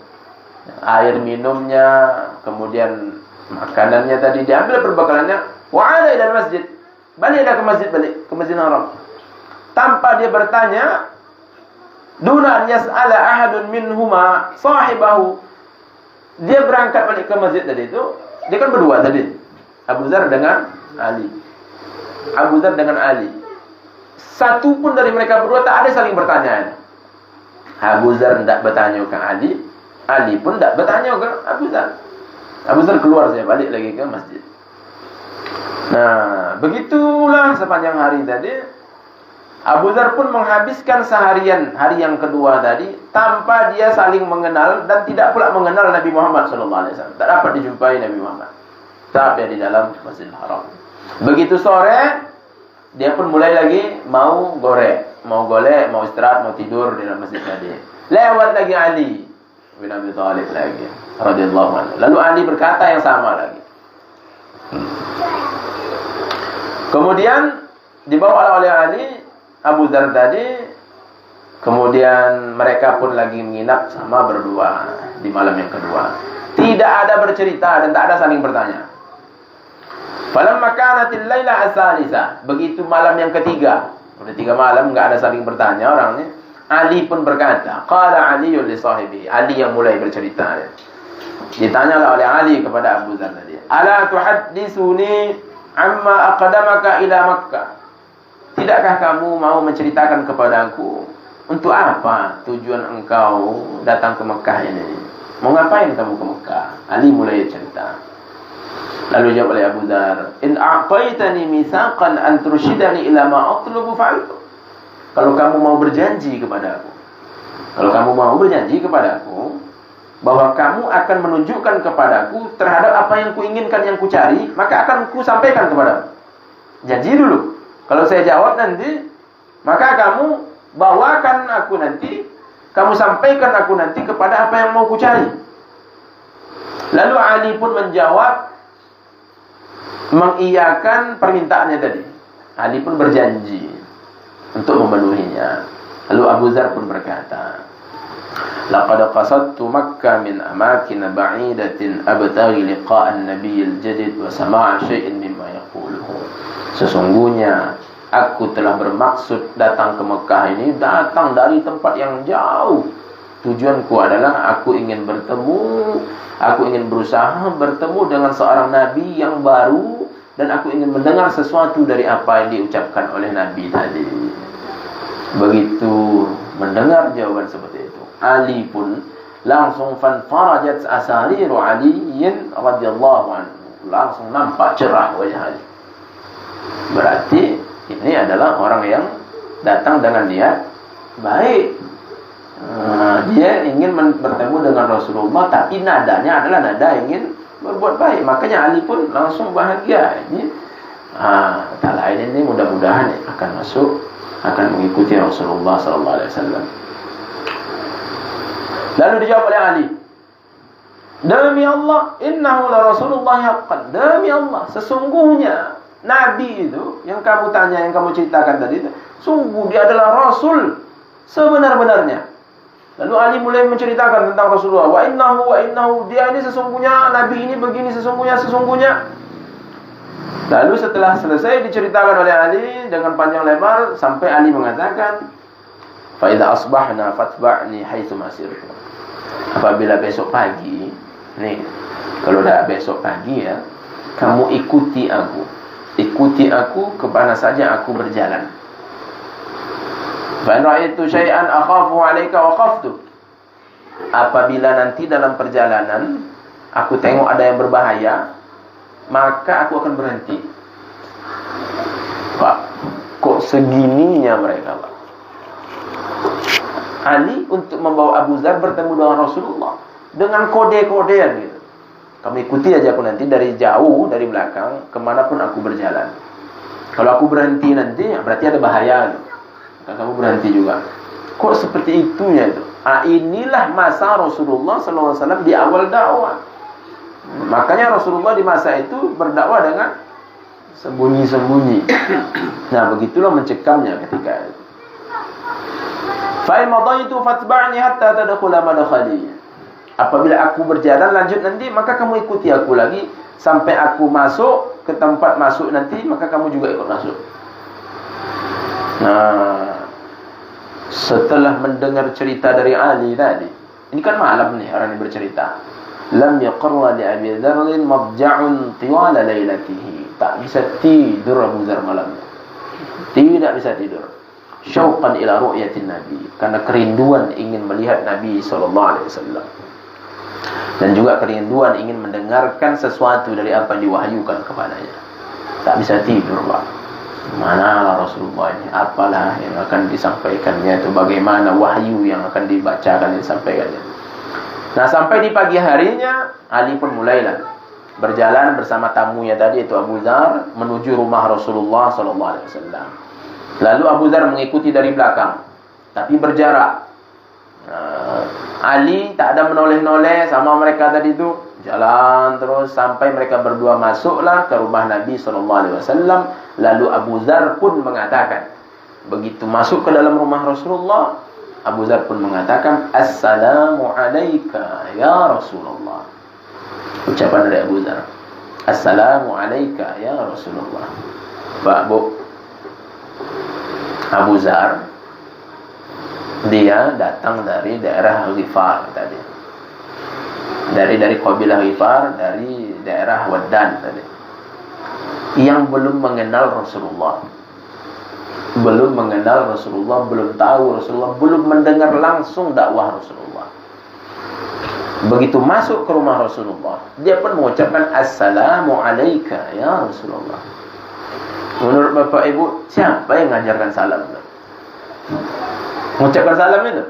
Air minumnya, kemudian makanannya tadi diambil perbekalannya, wa'ala ila masjid. Baliklah ke Masjid Haram. Tanpa dia bertanya, duna an yas'ala ahadun minhuma sahibahu. Dia berangkat balik ke masjid tadi itu, dia kan berdua tadi. Abu Dzar dengan Ali. Abu Dzar dengan Ali. Satu pun dari mereka berdua tak ada saling bertanya. Abu Dzar tidak bertanya ke Ali, Ali pun tidak bertanya ke Abu Dzar. Abu Dzar keluar saja, balik lagi ke masjid. Nah, begitulah sepanjang hari tadi. Abu Dzar pun menghabiskan seharian, hari yang kedua tadi, tanpa dia saling mengenal dan tidak pula mengenal Nabi Muhammad SAW. Tak dapat dijumpai Nabi Muhammad. Tetap dia di dalam Masjidil Haram. Begitu sore, dia pun mulai lagi mau golek, mau istirahat, mau tidur di dalam masjid tadi. Lewat lagi Ali bin Abi Thalib lagi, radhiyallahu anhu. Lalu Ali berkata yang sama lagi. Kemudian dibawa oleh Ali, Abu Dzar tadi. Kemudian mereka pun lagi menginap sama berdua di malam yang kedua. Tidak ada bercerita dan tak ada saling bertanya. Falamma kanatil laila as-salisa, begitu malam yang ketiga, udah 3 malam enggak ada saling bertanya orangnya. Ali pun berkata, qala Ali li sahibi, Ali yang mulai bercerita. Ditanyalah oleh Ali kepada Abu Dzar tadi, ala tuhaddisuni amma aqdamaka ila Makkah. Tidakkah kamu mau menceritakan kepadaku untuk apa tujuan engkau datang ke Mekah ini? Mau ngapain kamu ke Mekah? Ali mulai cerita. Lalu jawab oleh Abu Dzar, in a'taitani mitsaqan an turshidani ila ma atlubu fa'altu. Kalau kamu mau berjanji kepadaku, bahwa kamu akan menunjukkan kepadaku terhadap apa yang kuinginkan, yang kucari, maka akan ku sampaikan kepadamu. Janji dulu. Kalau saya jawab nanti, maka kamu bawakan aku nanti, kamu sampaikan aku nanti kepada apa yang mau kucari. Lalu Ali pun menjawab, mengiyakan permintaannya tadi. Ali pun berjanji untuk memenuhinya. Lalu Abu Dzar pun berkata, laqad qasadtu Makkah min amakin ba'idatin abtaghi liqa'a an-nabiyil jadid wa sama'a syai'in mimma yaquluhu. Sesungguhnya aku telah bermaksud datang ke Mekah ini, datang dari tempat yang jauh. Tujuanku adalah aku ingin bertemu, aku ingin berusaha bertemu dengan seorang nabi yang baru, dan aku ingin mendengar sesuatu dari apa yang diucapkan oleh nabi tadi. Begitu mendengar jawaban seperti itu, Ali pun langsung fanfarajat asariru Aliyin radhiyallahu anhu, langsung nampak cerah wajah Ali. Berarti ini adalah orang yang datang dengan niat baik. Dia ingin bertemu dengan Rasulullah, tapi nadanya adalah nada ingin berbuat baik. Makanya Ali pun langsung bahagia. Ini tak lain ini mudah-mudahan akan masuk, akan mengikuti Rasulullah SAW. Lalu dijawab oleh Ali, demi Allah, innahu la Rasulullah haqqan. Demi Allah, sesungguhnya Nabi itu yang kamu tanya, yang kamu ceritakan tadi itu, sungguh dia adalah Rasul sebenar-benarnya. Lalu Ali mulai menceritakan tentang Rasulullah. Wa innahu, dia ini sesungguhnya, Nabi ini begini sesungguhnya. Lalu setelah selesai diceritakan oleh Ali dengan panjang lebar, sampai Ali mengatakan, fa idza asbahna fatba'ni haitsu masirtu. Apabila besok pagi, nih, kalau dah besok pagi ya, kamu ikuti aku kemana saja aku berjalan. Fa in ra'aitu syai'an akhafu 'alaika waqaftu. Apabila nanti dalam perjalanan aku tengok ada yang berbahaya, maka aku akan berhenti. Pak, kok segininya mereka, Pak? Ali untuk membawa Abu Dzar bertemu dengan Rasulullah. dengan kode-kodean gitu. Kamu ikuti aja aku nanti dari jauh, dari belakang, kemanapun aku berjalan. Kalau aku berhenti nanti, berarti ada bahaya gitu. Maka kamu berhenti juga. Kok seperti itunya itu? Inilah masa Rasulullah SAW di awal dakwah. Makanya Rasulullah di masa itu berdakwah dengan sembunyi-sembunyi. Nah, begitulah mencekamnya ketika itu. Fa in madaitu fatba'ni hatta tadkhula madkhali. Apabila aku berjalan lanjut nanti, maka kamu ikuti aku lagi sampai aku masuk ke tempat masuk nanti, maka kamu juga ikut masuk. Nah, setelah mendengar cerita dari Ali tadi, ini kan malam nih orang ini bercerita. Lam yaqarra li Abi Dzar madja'un tiwala lailatihi. Tak bisa tidur Abu Dzar malamnya. Tidak bisa tidur. Syauqan ila ru'yatin Nabi, karena kerinduan ingin melihat Nabi sallallahu alaihi wasallam. Dan juga kerinduan ingin mendengarkan sesuatu dari apa yang diwahyukan kepadanya. Tak bisa tidur, Pak. Manalah Rasulullah ini, apalah yang akan disampaikannya itu, bagaimana wahyu yang akan dibacakan dan disampaikannya. Nah, sampai di pagi harinya Ali pun mulailah berjalan bersama tamunya tadi, itu Abu Dzar, menuju rumah Rasulullah SAW. Lalu Abu Dzar mengikuti dari belakang, tapi berjarak. Ali tak ada menoleh-noleh sama mereka tadi itu, jalan terus sampai mereka berdua masuklah ke rumah Nabi SAW. Lalu Abu Dzar pun mengatakan, begitu masuk ke dalam rumah Rasulullah, Abu Dzar pun mengatakan, Assalamu alayka ya Rasulullah. Ucapan dari Abu Dzar, Assalamu alayka ya Rasulullah. Pak Bu, Abu Dzar dia datang dari daerah Ghifar tadi. Dari kabilah Ghifar, dari daerah Waddan tadi. Yang belum mengenal Rasulullah. Belum mengenal Rasulullah, belum tahu Rasulullah, belum mendengar langsung dakwah Rasulullah. Begitu masuk ke rumah Rasulullah, dia pun mengucapkan Assalamu alayka ya Rasulullah. Menurut Bapak Ibu, siapa yang mengajarkan salam? Mengucapkan salam itu.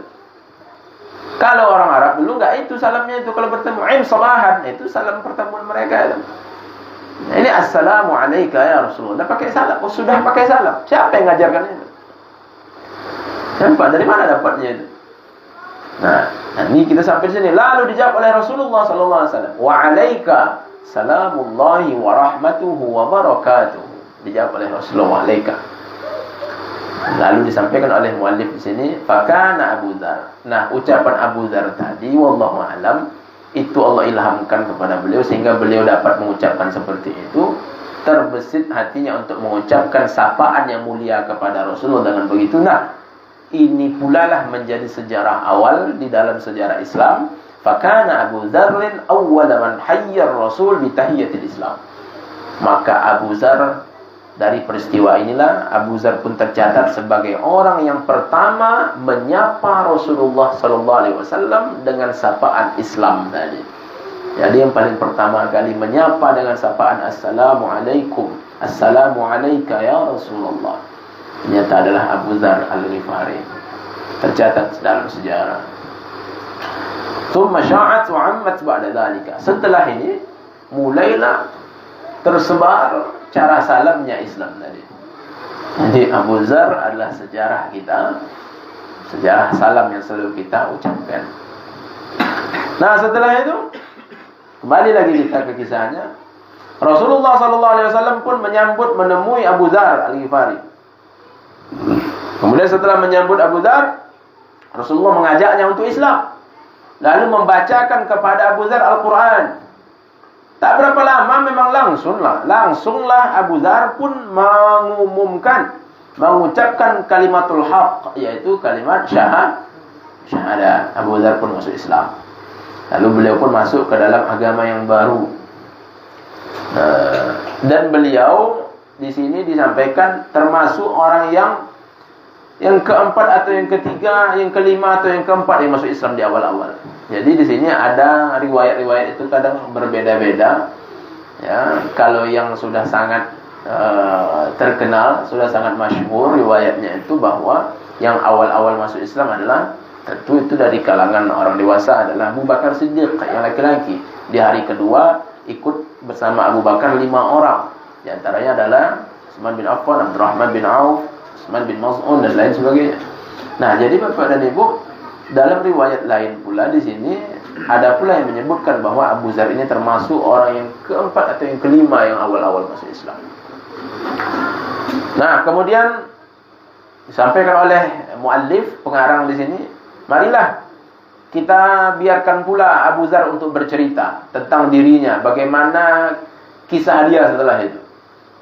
Kalau orang Arab dulu enggak itu salamnya itu, kalau bertemu im salahan, itu salam pertemuan mereka itu. Nah, ini Assalamu alayka ya Rasulullah. Pakai salam, sudah pakai salam. Siapa yang mengajarkan itu? Siapa? Dari mana dapatnya itu? Nah, ini kita sampai sini. Lalu dijawab oleh Rasulullah sallallahu alaihi wasallam, "Wa alayka salamullahi wa rahmatuhu wa barakatuh." Dijawab oleh Rasulullah, "Alayka." Lalu disampaikan oleh muallif di sini, fakana Abu Dzar. Nah, ucapan Abu Dzar tadi, wallahu alam, itu Allah ilhamkan kepada beliau sehingga beliau dapat mengucapkan seperti itu. Terbesit hatinya untuk mengucapkan sapaan yang mulia kepada Rasulullah dengan begitu. Nah, ini pula lah menjadi sejarah awal di dalam sejarah Islam. Fakana Abu Dzarrin awwala man hayya Rasul bi tahiyatil Islam. Maka Abu Dzar, dari peristiwa inilah Abu Dzar pun tercatat sebagai orang yang pertama menyapa Rasulullah SAW dengan sapaan Islam tadi. Jadi yang paling pertama kali menyapa dengan sapaan Assalamualaikum, Assalamu alayka ya Rasulullah, ternyata adalah Abu Dzar Al-Ghifari. Tercatat dalam sejarah. Tsumma sya'at wa 'ammat ba'da dzalika. Setelah ini mulailah tersebar cara salamnya Islam tadi. Jadi Abu Dzar adalah sejarah kita, sejarah salam yang selalu kita ucapkan. Nah, setelah itu kembali lagi kita ke kisahnya. Rasulullah SAW pun menemui Abu Dzar Al-Ghifari. Kemudian setelah menyambut Abu Dzar, Rasulullah mengajaknya untuk Islam, lalu membacakan kepada Abu Dzar Al-Quran. Tak berapa lama memang langsunglah Abu Dzar pun mengucapkan kalimatul haq, yaitu kalimat syahadah. Abu Dzar pun masuk Islam. Lalu beliau pun masuk ke dalam agama yang baru. Dan beliau di sini disampaikan termasuk orang yang keempat atau yang ketiga, yang kelima atau yang keempat yang masuk Islam di awal-awal. Jadi di sini ada riwayat-riwayat itu kadang berbeda-beda. Ya, kalau yang sudah sangat terkenal, sudah sangat masyhur riwayatnya itu bahwa yang awal-awal masuk Islam adalah Tentu itu dari kalangan orang dewasa adalah Abu Bakar Siddiq yang laki-laki. Di hari kedua ikut bersama Abu Bakar 5 orang. Di antaranya adalah Utsman bin Affan, Abdurrahman bin Auf, Utsman bin Maz'un dan lain sebagainya. Nah, jadi Bapak dan Ibu, dalam riwayat lain pula di sini ada pula yang menyebutkan bahwa Abu Dzar ini termasuk orang yang keempat atau yang kelima yang awal-awal masuk Islam. Nah, kemudian disampaikan oleh muallif pengarang di sini, marilah kita biarkan pula Abu Dzar untuk bercerita tentang dirinya, bagaimana kisah dia setelah itu.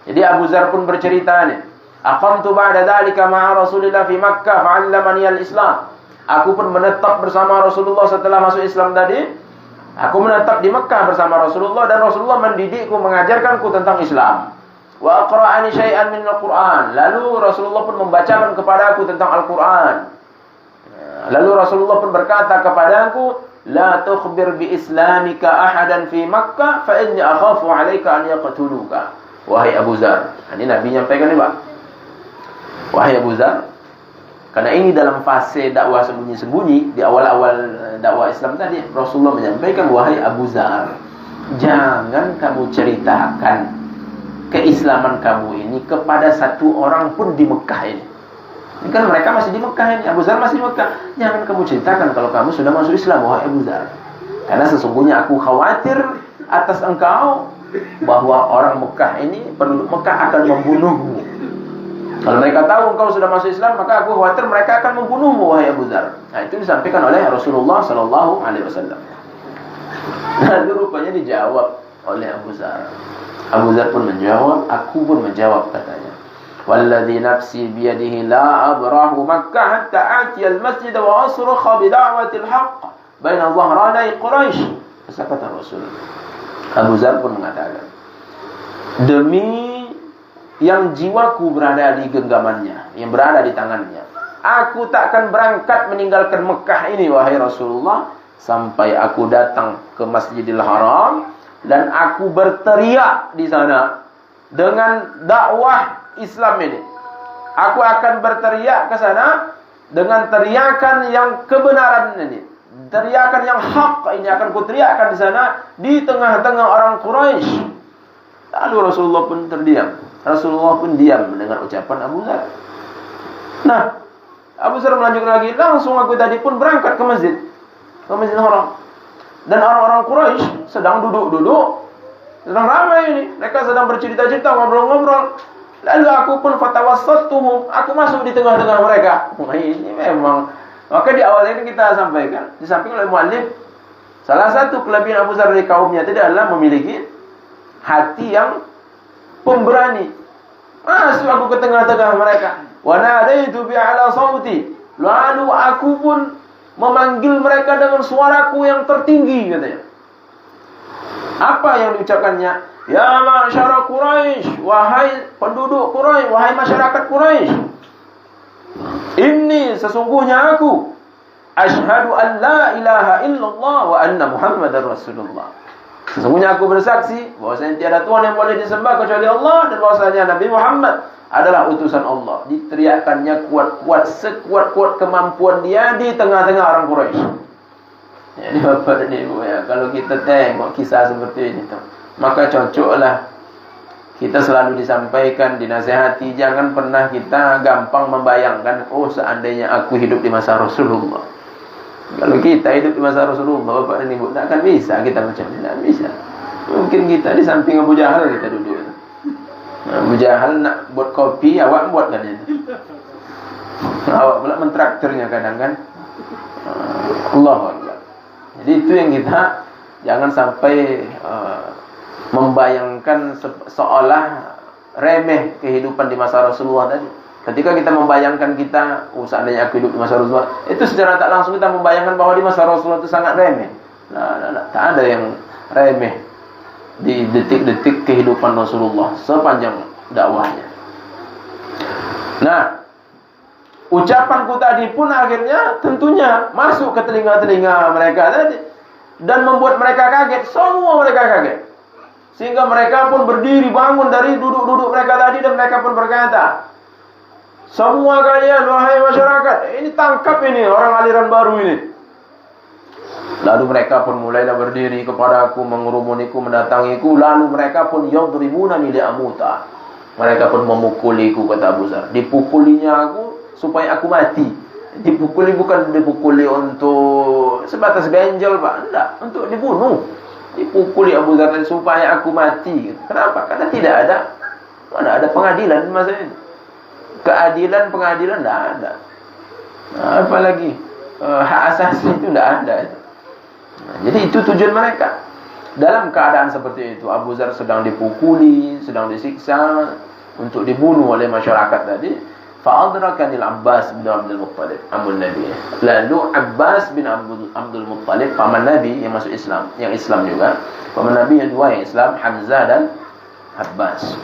Jadi Abu Dzar pun bercerita nih, aqamtu ba'da dzalika ma'a Rasulillah fi Makkah fa'allamani al-Islam. Aku pun menetap bersama Rasulullah setelah masuk Islam tadi. Aku menetap di Mekah bersama Rasulullah dan Rasulullah mendidikku, mengajarkanku tentang Islam. Wa aqra'ani syai'an min al-Qur'an. Lalu Rasulullah pun membacakan kepadaku tentang Al-Qur'an. Lalu Rasulullah pun berkata kepadaku, la tukhbir bi islamika ahadan fi Makkah fa inni akhafu 'alaika an yaqtuluka. Wahai Abu Dzar. Ini Nabi nyampaikan ini, Pak. Wahai Abu Dzar, karena ini dalam fase dakwah sembunyi-sembunyi, di awal-awal dakwah Islam tadi, Rasulullah menyampaikan, wahai Abu Dzar, jangan kamu ceritakan keislaman kamu ini kepada satu orang pun di Mekah ini. Ini kan mereka masih di Mekah ini, Abu Dzar masih di Mekah. Jangan kamu ceritakan kalau kamu sudah masuk Islam, wahai Abu Dzar. Karena sesungguhnya aku khawatir atas engkau bahwa orang Mekah ini, penduduk Mekah akan membunuhmu. Kalau mereka tahu engkau sudah masuk Islam, maka aku khawatir mereka akan membunuhmu, wahai Abu Dzar. Nah, itu disampaikan oleh Rasulullah sallallahu alaihi wasallam. Nah, itu rupanya dijawab oleh Abu Dzar. Abu Dzar pun menjawab, aku pun menjawab, katanya. Walladzi nafsi biyadihi la abrahu Makkah hatta ati al-masjid wa asrukha bi da'wati al-haqq baina dhahranai Quraisy. Kata Rasul. Abu Dzar pun mengatakan, demi yang jiwaku berada di genggamannya, yang berada di tangannya, aku tak akan berangkat meninggalkan Mekah ini, wahai Rasulullah, sampai aku datang ke Masjidil Haram dan aku berteriak di sana dengan dakwah Islam ini. Aku akan berteriak ke sana dengan teriakan yang kebenaran ini, teriakan yang hak ini akan kuteriakkan di sana di tengah-tengah orang Quraisy. Lalu Rasulullah pun terdiam. Rasulullah pun diam mendengar ucapan Abu Dzar. Nah, Abu Dzar melanjutkan lagi, langsung aku tadi pun berangkat ke Masjidil Haram. Dan orang-orang Quraisy sedang duduk-duduk, sedang ramai ini. Mereka sedang bercerita-cerita, ngobrol-ngobrol. Lalu aku pun fatawassatuhum, aku masuk di tengah-tengah mereka. Wah, ini memang. Maka di awal ini kita sampaikan, disampaikan oleh muallif, salah satu kelebihan Abu Dzar dari kaumnya itu adalah memiliki hati yang pemberani. Masuk aku ke tengah-tengah mereka. Wa nadaitu bi'ala sauti. Lalu aku pun memanggil mereka dengan suaraku yang tertinggi, katanya. Apa yang diucapkannya? Ya masyarakat Quraisy, wahai penduduk Quraisy, wahai masyarakat Quraisy. Ini sesungguhnya aku asyhadu an la ilaha illallah wa anna Muhammadar Rasulullah. Sesungguhnya aku bersaksi bahwasanya tiada Tuhan yang boleh disembah kecuali Allah dan bahwasanya Nabi Muhammad adalah utusan Allah. Diteriakannya kuat-kuat, sekuat-kuat kemampuan dia di tengah-tengah orang Quraisy. Jadi Bapak dan Ibu ya, kalau kita tengok kisah seperti ini tuh, maka cocoklah kita selalu disampaikan, dinasihati, jangan pernah kita gampang membayangkan, oh seandainya aku hidup di masa Rasulullah. Kalau kita hidup di masa Rasulullah, Bapak dan Ibu, tak akan bisa kita macam ini, tak bisa. Mungkin kita di samping Abu Jahal kita duduk. Abu Jahal nak buat kopi, awak buat kan itu. Awak pula mentraktirnya kadang kan. Allahu Akbar. Jadi itu yang kita jangan sampai membayangkan seolah remeh kehidupan di masa Rasulullah tadi. Ketika kita membayangkan kita, seandainya aku hidup di masa Rasulullah, itu secara tak langsung kita membayangkan bahwa di masa Rasulullah itu sangat remeh. Nah, tak ada yang remeh di detik-detik kehidupan Rasulullah sepanjang dakwahnya. Nah, ucapanku tadi pun akhirnya tentunya masuk ke telinga-telinga mereka tadi dan membuat mereka kaget. Semua mereka kaget. Sehingga mereka pun berdiri bangun dari duduk-duduk mereka tadi dan mereka pun berkata, Semua kalian, wahai masyarakat, ini tangkap ini orang aliran baru ini. Lalu mereka pun mulailah berdiri kepadaku, mengerumuniku, mendatangiku. Lalu mereka pun yadribunani li'amuta. Mereka pun memukuliku, kata Abu Dzar. Dipukulinya aku supaya aku mati. Dipukuli bukan dipukuli untuk sebatas benjol, Pak. Enggak, untuk dibunuh. Dipukuli Abu Dzar supaya aku mati. Kenapa? Karena tidak ada, mana ada pengadilan masa ini. Keadilan, pengadilan tidak ada. Nah, apalagi hak asasi itu tidak ada. Nah, jadi itu tujuan mereka. Dalam keadaan seperti itu, Abu Dzar sedang dipukuli, sedang disiksa untuk dibunuh oleh masyarakat tadi. Fa'adrakani al-Abbas bin Abdul Muttalib, amun Nabi. Lalu Abbas bin Abdul Muttalib, paman Nabi yang masuk Islam, yang Islam juga. Paman Nabi yang dua yang Islam, Hamzah dan Abbas.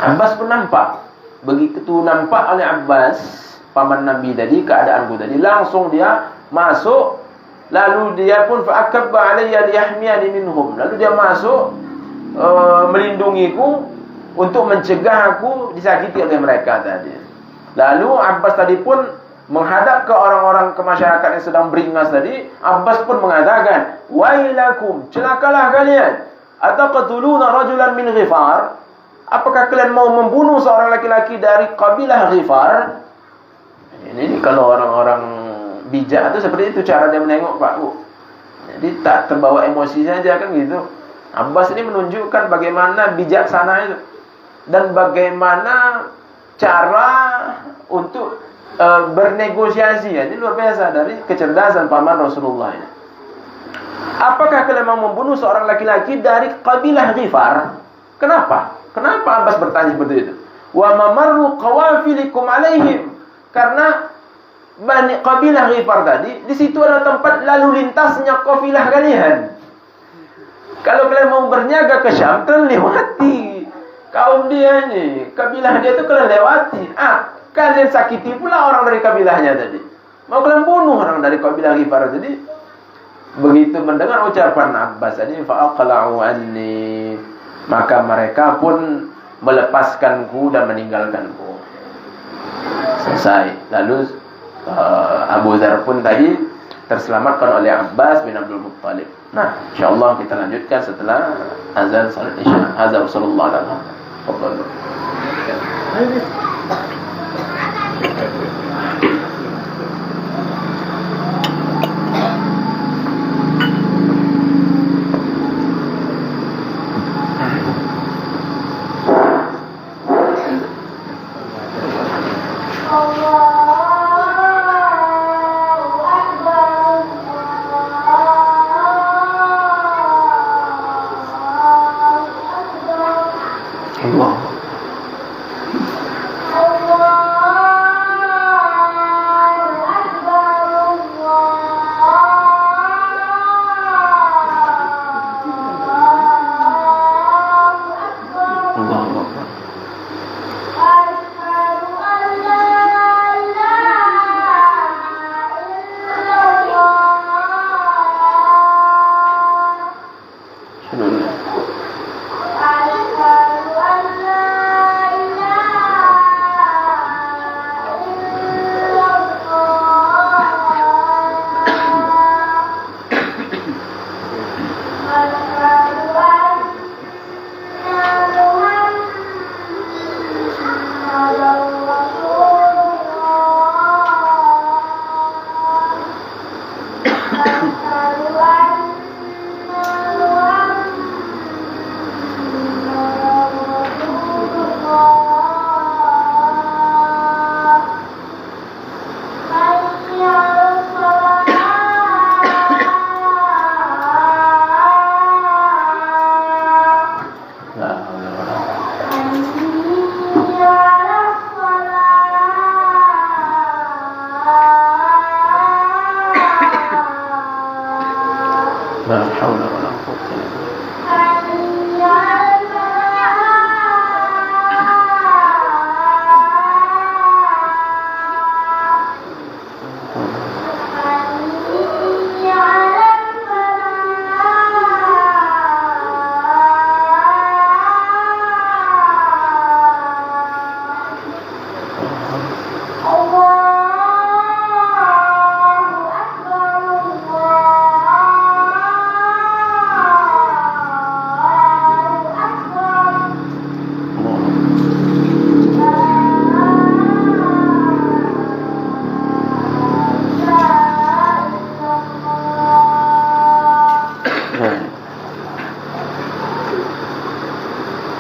Abbas pun nampak. Begitu nampak oleh Abbas, paman Nabi tadi, keadaanku tadi, langsung dia masuk. Lalu dia pun fa'akabba alayya liyahmiyani minhum. Lalu dia masuk melindungiku untuk mencegah aku disakiti oleh mereka tadi. Lalu Abbas tadi pun menghadap ke orang-orang, ke masyarakat yang sedang beringas tadi. Abbas pun mengatakan, wailakum, celakalah kalian, ataqtuluna rajulan min Ghifar. Apakah kalian mau membunuh seorang laki-laki dari kabilah Ghifar? Ini kalau orang-orang bijak itu seperti itu cara dia menengok, Pak Bu. Jadi tak terbawa emosi saja kan gitu. Abbas ini menunjukkan bagaimana bijaksana itu dan bagaimana cara untuk bernegosiasi. Ini luar biasa dari kecerdasan paman Rasulullah ini. Apakah kalian mau membunuh seorang laki-laki dari kabilah Ghifar? Kenapa? Kenapa Abbas bertanya seperti itu? Wa mamarru qawafilikum alaihim. Karena Bani kabilah Ghifar tadi, di situ adalah tempat lalu lintasnya kafilah kalian. Kalau kalian mau berniaga ke Syam, kalian lewati kaum dia ini, kabilah dia itu kalian lewati. Kalian sakiti pula orang dari kabilahnya tadi. Mau kalian bunuh orang dari kabilah Ghifar tadi. Begitu mendengar ucapan Abbas tadi, fa'aqla'u anni, maka mereka pun melepaskanku dan meninggalkanku. Selesai. Lalu Abu Dzar pun tadi terselamatkan oleh Abbas bin Abdul Muttalib. Nah, insyaallah kita lanjutkan setelah azan salat Isya. Azan sallallahu alaihi wasallam.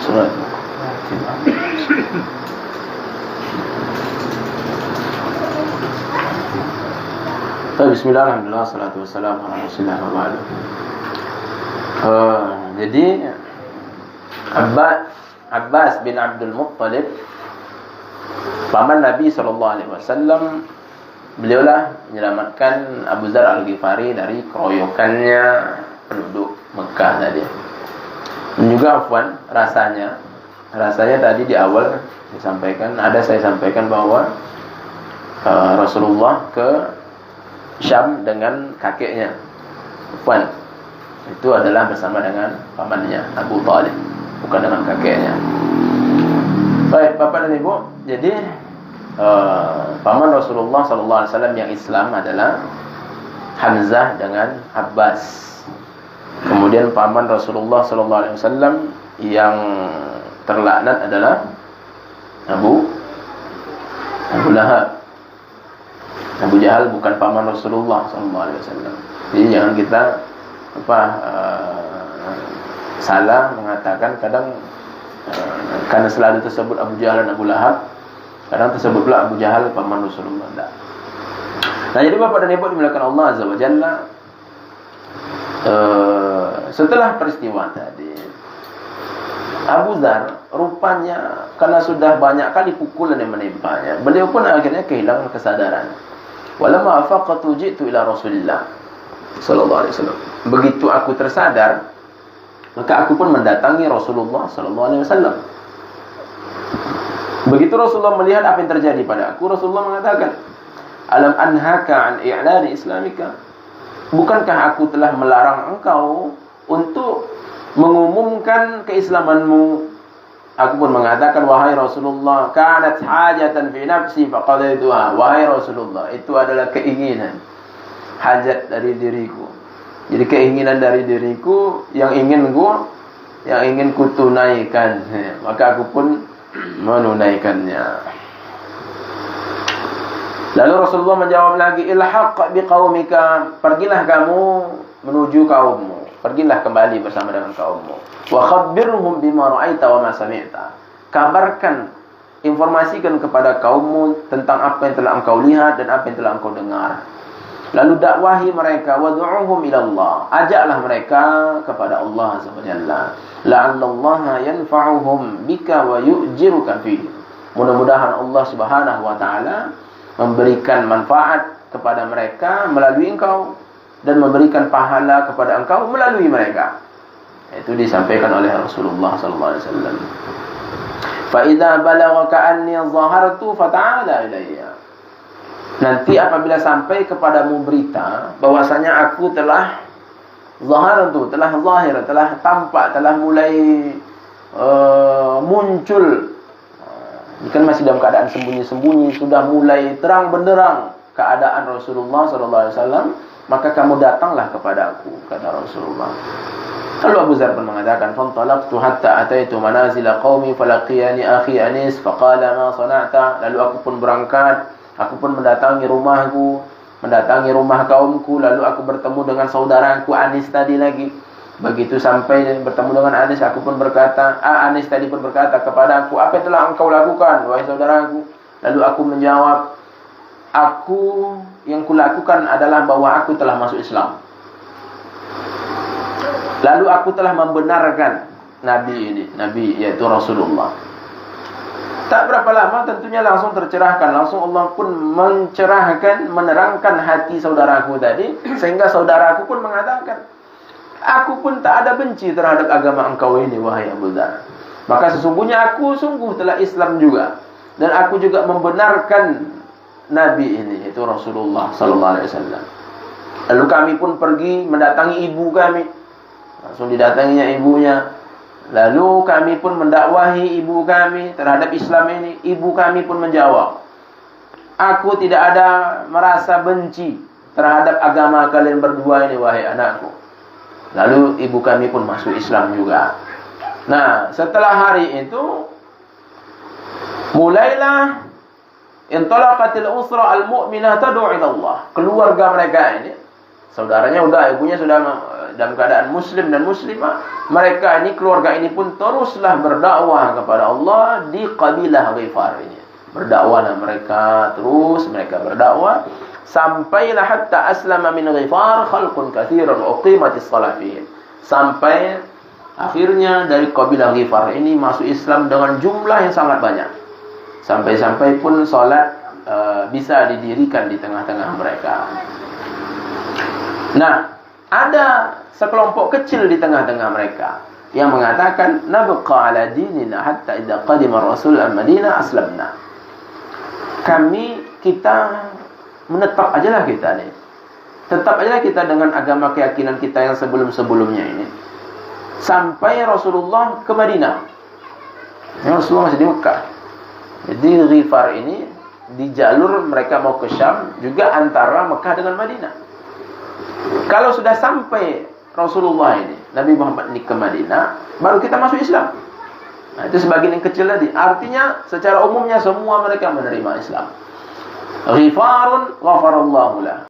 surat. Bismillah, alhamdulillah, salatu wassalamu ala rasulillah wa ba'du. Jadi Abbas bin Abdul Muttalib, paman Nabi SAW, beliaulah menyelamatkan Abu Dzar Al-Ghifari dari keroyokannya penduduk Mekah tadi. Dan juga rasanya tadi di awal saya sampaikan bahwa Rasulullah ke Syam dengan kakeknya Affan. Itu adalah bersama dengan pamannya Abu Thalib, bukan dengan kakeknya. Baik, Bapak dan Ibu, jadi paman Rasulullah SAW yang Islam adalah Hamzah dengan Abbas. Kemudian paman Rasulullah SAW yang terlaknat adalah Abu Lahab. Abu Jahal bukan paman Rasulullah SAW. Jadi jangan kita salah mengatakan kadang karena selalu tersebut Abu Jahal dan Abu Lahab, kadang tersebut pula Abu Jahal paman Rasulullah. Nah, jadi Bapak dan Ibu dimuliakan Allah Azza wa Jalla, setelah peristiwa tadi, Abu Dzar rupanya karena sudah banyak kali pukulan yang menimpanya, beliau pun akhirnya kehilangan kesadaran. Walamma afaqtu ji'tu ila Rasulillah sallallahu alaihi wasallam. Begitu aku tersadar, maka aku pun mendatangi Rasulullah sallallahu alaihi wasallam. Begitu Rasulullah melihat apa yang terjadi pada aku, Rasulullah mengatakan, "Alam anhaka an i'lani islamika?" Bukankah aku telah melarang engkau untuk mengumumkan keislamanmu? Aku pun mengatakan, wahai Rasulullah, kanat hajatan fi nafsi faqadaituha. Wahai Rasulullah, itu adalah keinginan, hajat dari diriku. Jadi keinginan dari diriku yang ingin ku tunaikan, maka aku pun menunaikannya. Lalu Rasulullah menjawab lagi, ilhaq biqaumika, pergilah kamu menuju kaummu, pergilah kembali bersama dengan kaummu. Wa khabbirhum bima ra'aita wa ma sami'ta, kabarkan, informasikan kepada kaummu tentang apa yang telah engkau lihat dan apa yang telah engkau dengar. Lalu dakwahi mereka, wad'uhum ila Allah, ajaklah mereka kepada Allah Azza wa Jalla, la'allallaha yanfa'uhum bika wa yu'jiruka fihi. Mudah-mudahan Allah Subhanahu wa taala memberikan manfaat kepada mereka melalui engkau dan memberikan pahala kepada engkau melalui mereka. Itu disampaikan oleh Rasulullah sallallahu alaihi wasallam. Fa idza balaghaka anni zahartu fata'ala ilayya. Nanti apabila sampai kepadamu berita bahwasanya aku telah zahir, telah tampak, telah mulai muncul, kan masih dalam keadaan sembunyi-sembunyi, sudah mulai terang benderang keadaan Rasulullah sallallahu alaihi wasallam, maka kamu datanglah kepadaku, kata Rasulullah. Lalu Abu Dzar pun mengatakan, "Fantalaqtu hatta ataitu manazila qaumi falaqiyani akhi Anis faqala ma sana'ta." Lalu aku pun berangkat, aku pun mendatangi rumahku, mendatangi rumah kaumku, lalu aku bertemu dengan saudaraku Anis tadi lagi. Begitu sampai bertemu dengan Anis, aku pun berkata, Anis tadi pun berkata kepada aku, "Apa yang telah engkau lakukan, wahai saudaraku?" Lalu aku menjawab, yang kulakukan adalah bahwa aku telah masuk Islam. Lalu aku telah membenarkan Nabi yaitu Rasulullah. Tak berapa lama tentunya langsung tercerahkan, langsung Allah pun mencerahkan, menerangkan hati saudaraku tadi, sehingga saudaraku pun mengatakan, aku pun tak ada benci terhadap agama engkau ini, wahai Abu Dzar. Maka sesungguhnya aku sungguh telah Islam juga, dan aku juga membenarkan Nabi ini, yaitu Rasulullah sallallahu alaihi wasallam. Lalu kami pun pergi mendatangi ibu kami. Langsung didatanginya ibunya. Lalu kami pun mendakwahi ibu kami terhadap Islam ini. Ibu kami pun menjawab, aku tidak ada merasa benci terhadap agama kalian berdua ini, wahai anakku. Lalu ibu kami pun masuk Islam juga. Nah, setelah hari itu mulailah intalaqatil usra al-mu'minah tad'u ila Allah. Keluarga mereka ini, Saudaranya udah, ibunya sudah dalam keadaan muslim dan muslimah. Mereka ini, keluarga ini pun teruslah berdakwah kepada Allah di kabilah Ghifar ini. Berdakwahlah mereka, terus mereka berdakwah sampailah hatta aslama min Ghifar khalqun katsirun uqimatis shalah fihim. Sampai akhirnya dari kabilah Ghifar ini masuk Islam dengan jumlah yang sangat banyak. Sampai-sampai pun salat bisa didirikan di tengah-tengah mereka. Nah, ada sekelompok kecil di tengah-tengah mereka yang mengatakan nabqa ala dinina hatta idza qadima Rasul al-Madinah aslamna. Kita menetap ajalah kita nih. Tetap ajalah kita dengan agama keyakinan kita yang sebelum-sebelumnya ini. Sampai Rasulullah ke Madinah. Ya, Rasulullah masih di Mekah. Jadi Ghifar ini di jalur mereka mau ke Syam juga antara Mekah dengan Madinah. Kalau sudah sampai Rasulullah ini, Nabi Muhammad ini ke Madinah, baru kita masuk Islam. Nah, itu sebagian yang kecil tadi. Artinya secara umumnya semua mereka menerima Islam. Ghifarun ghafarallahu lah.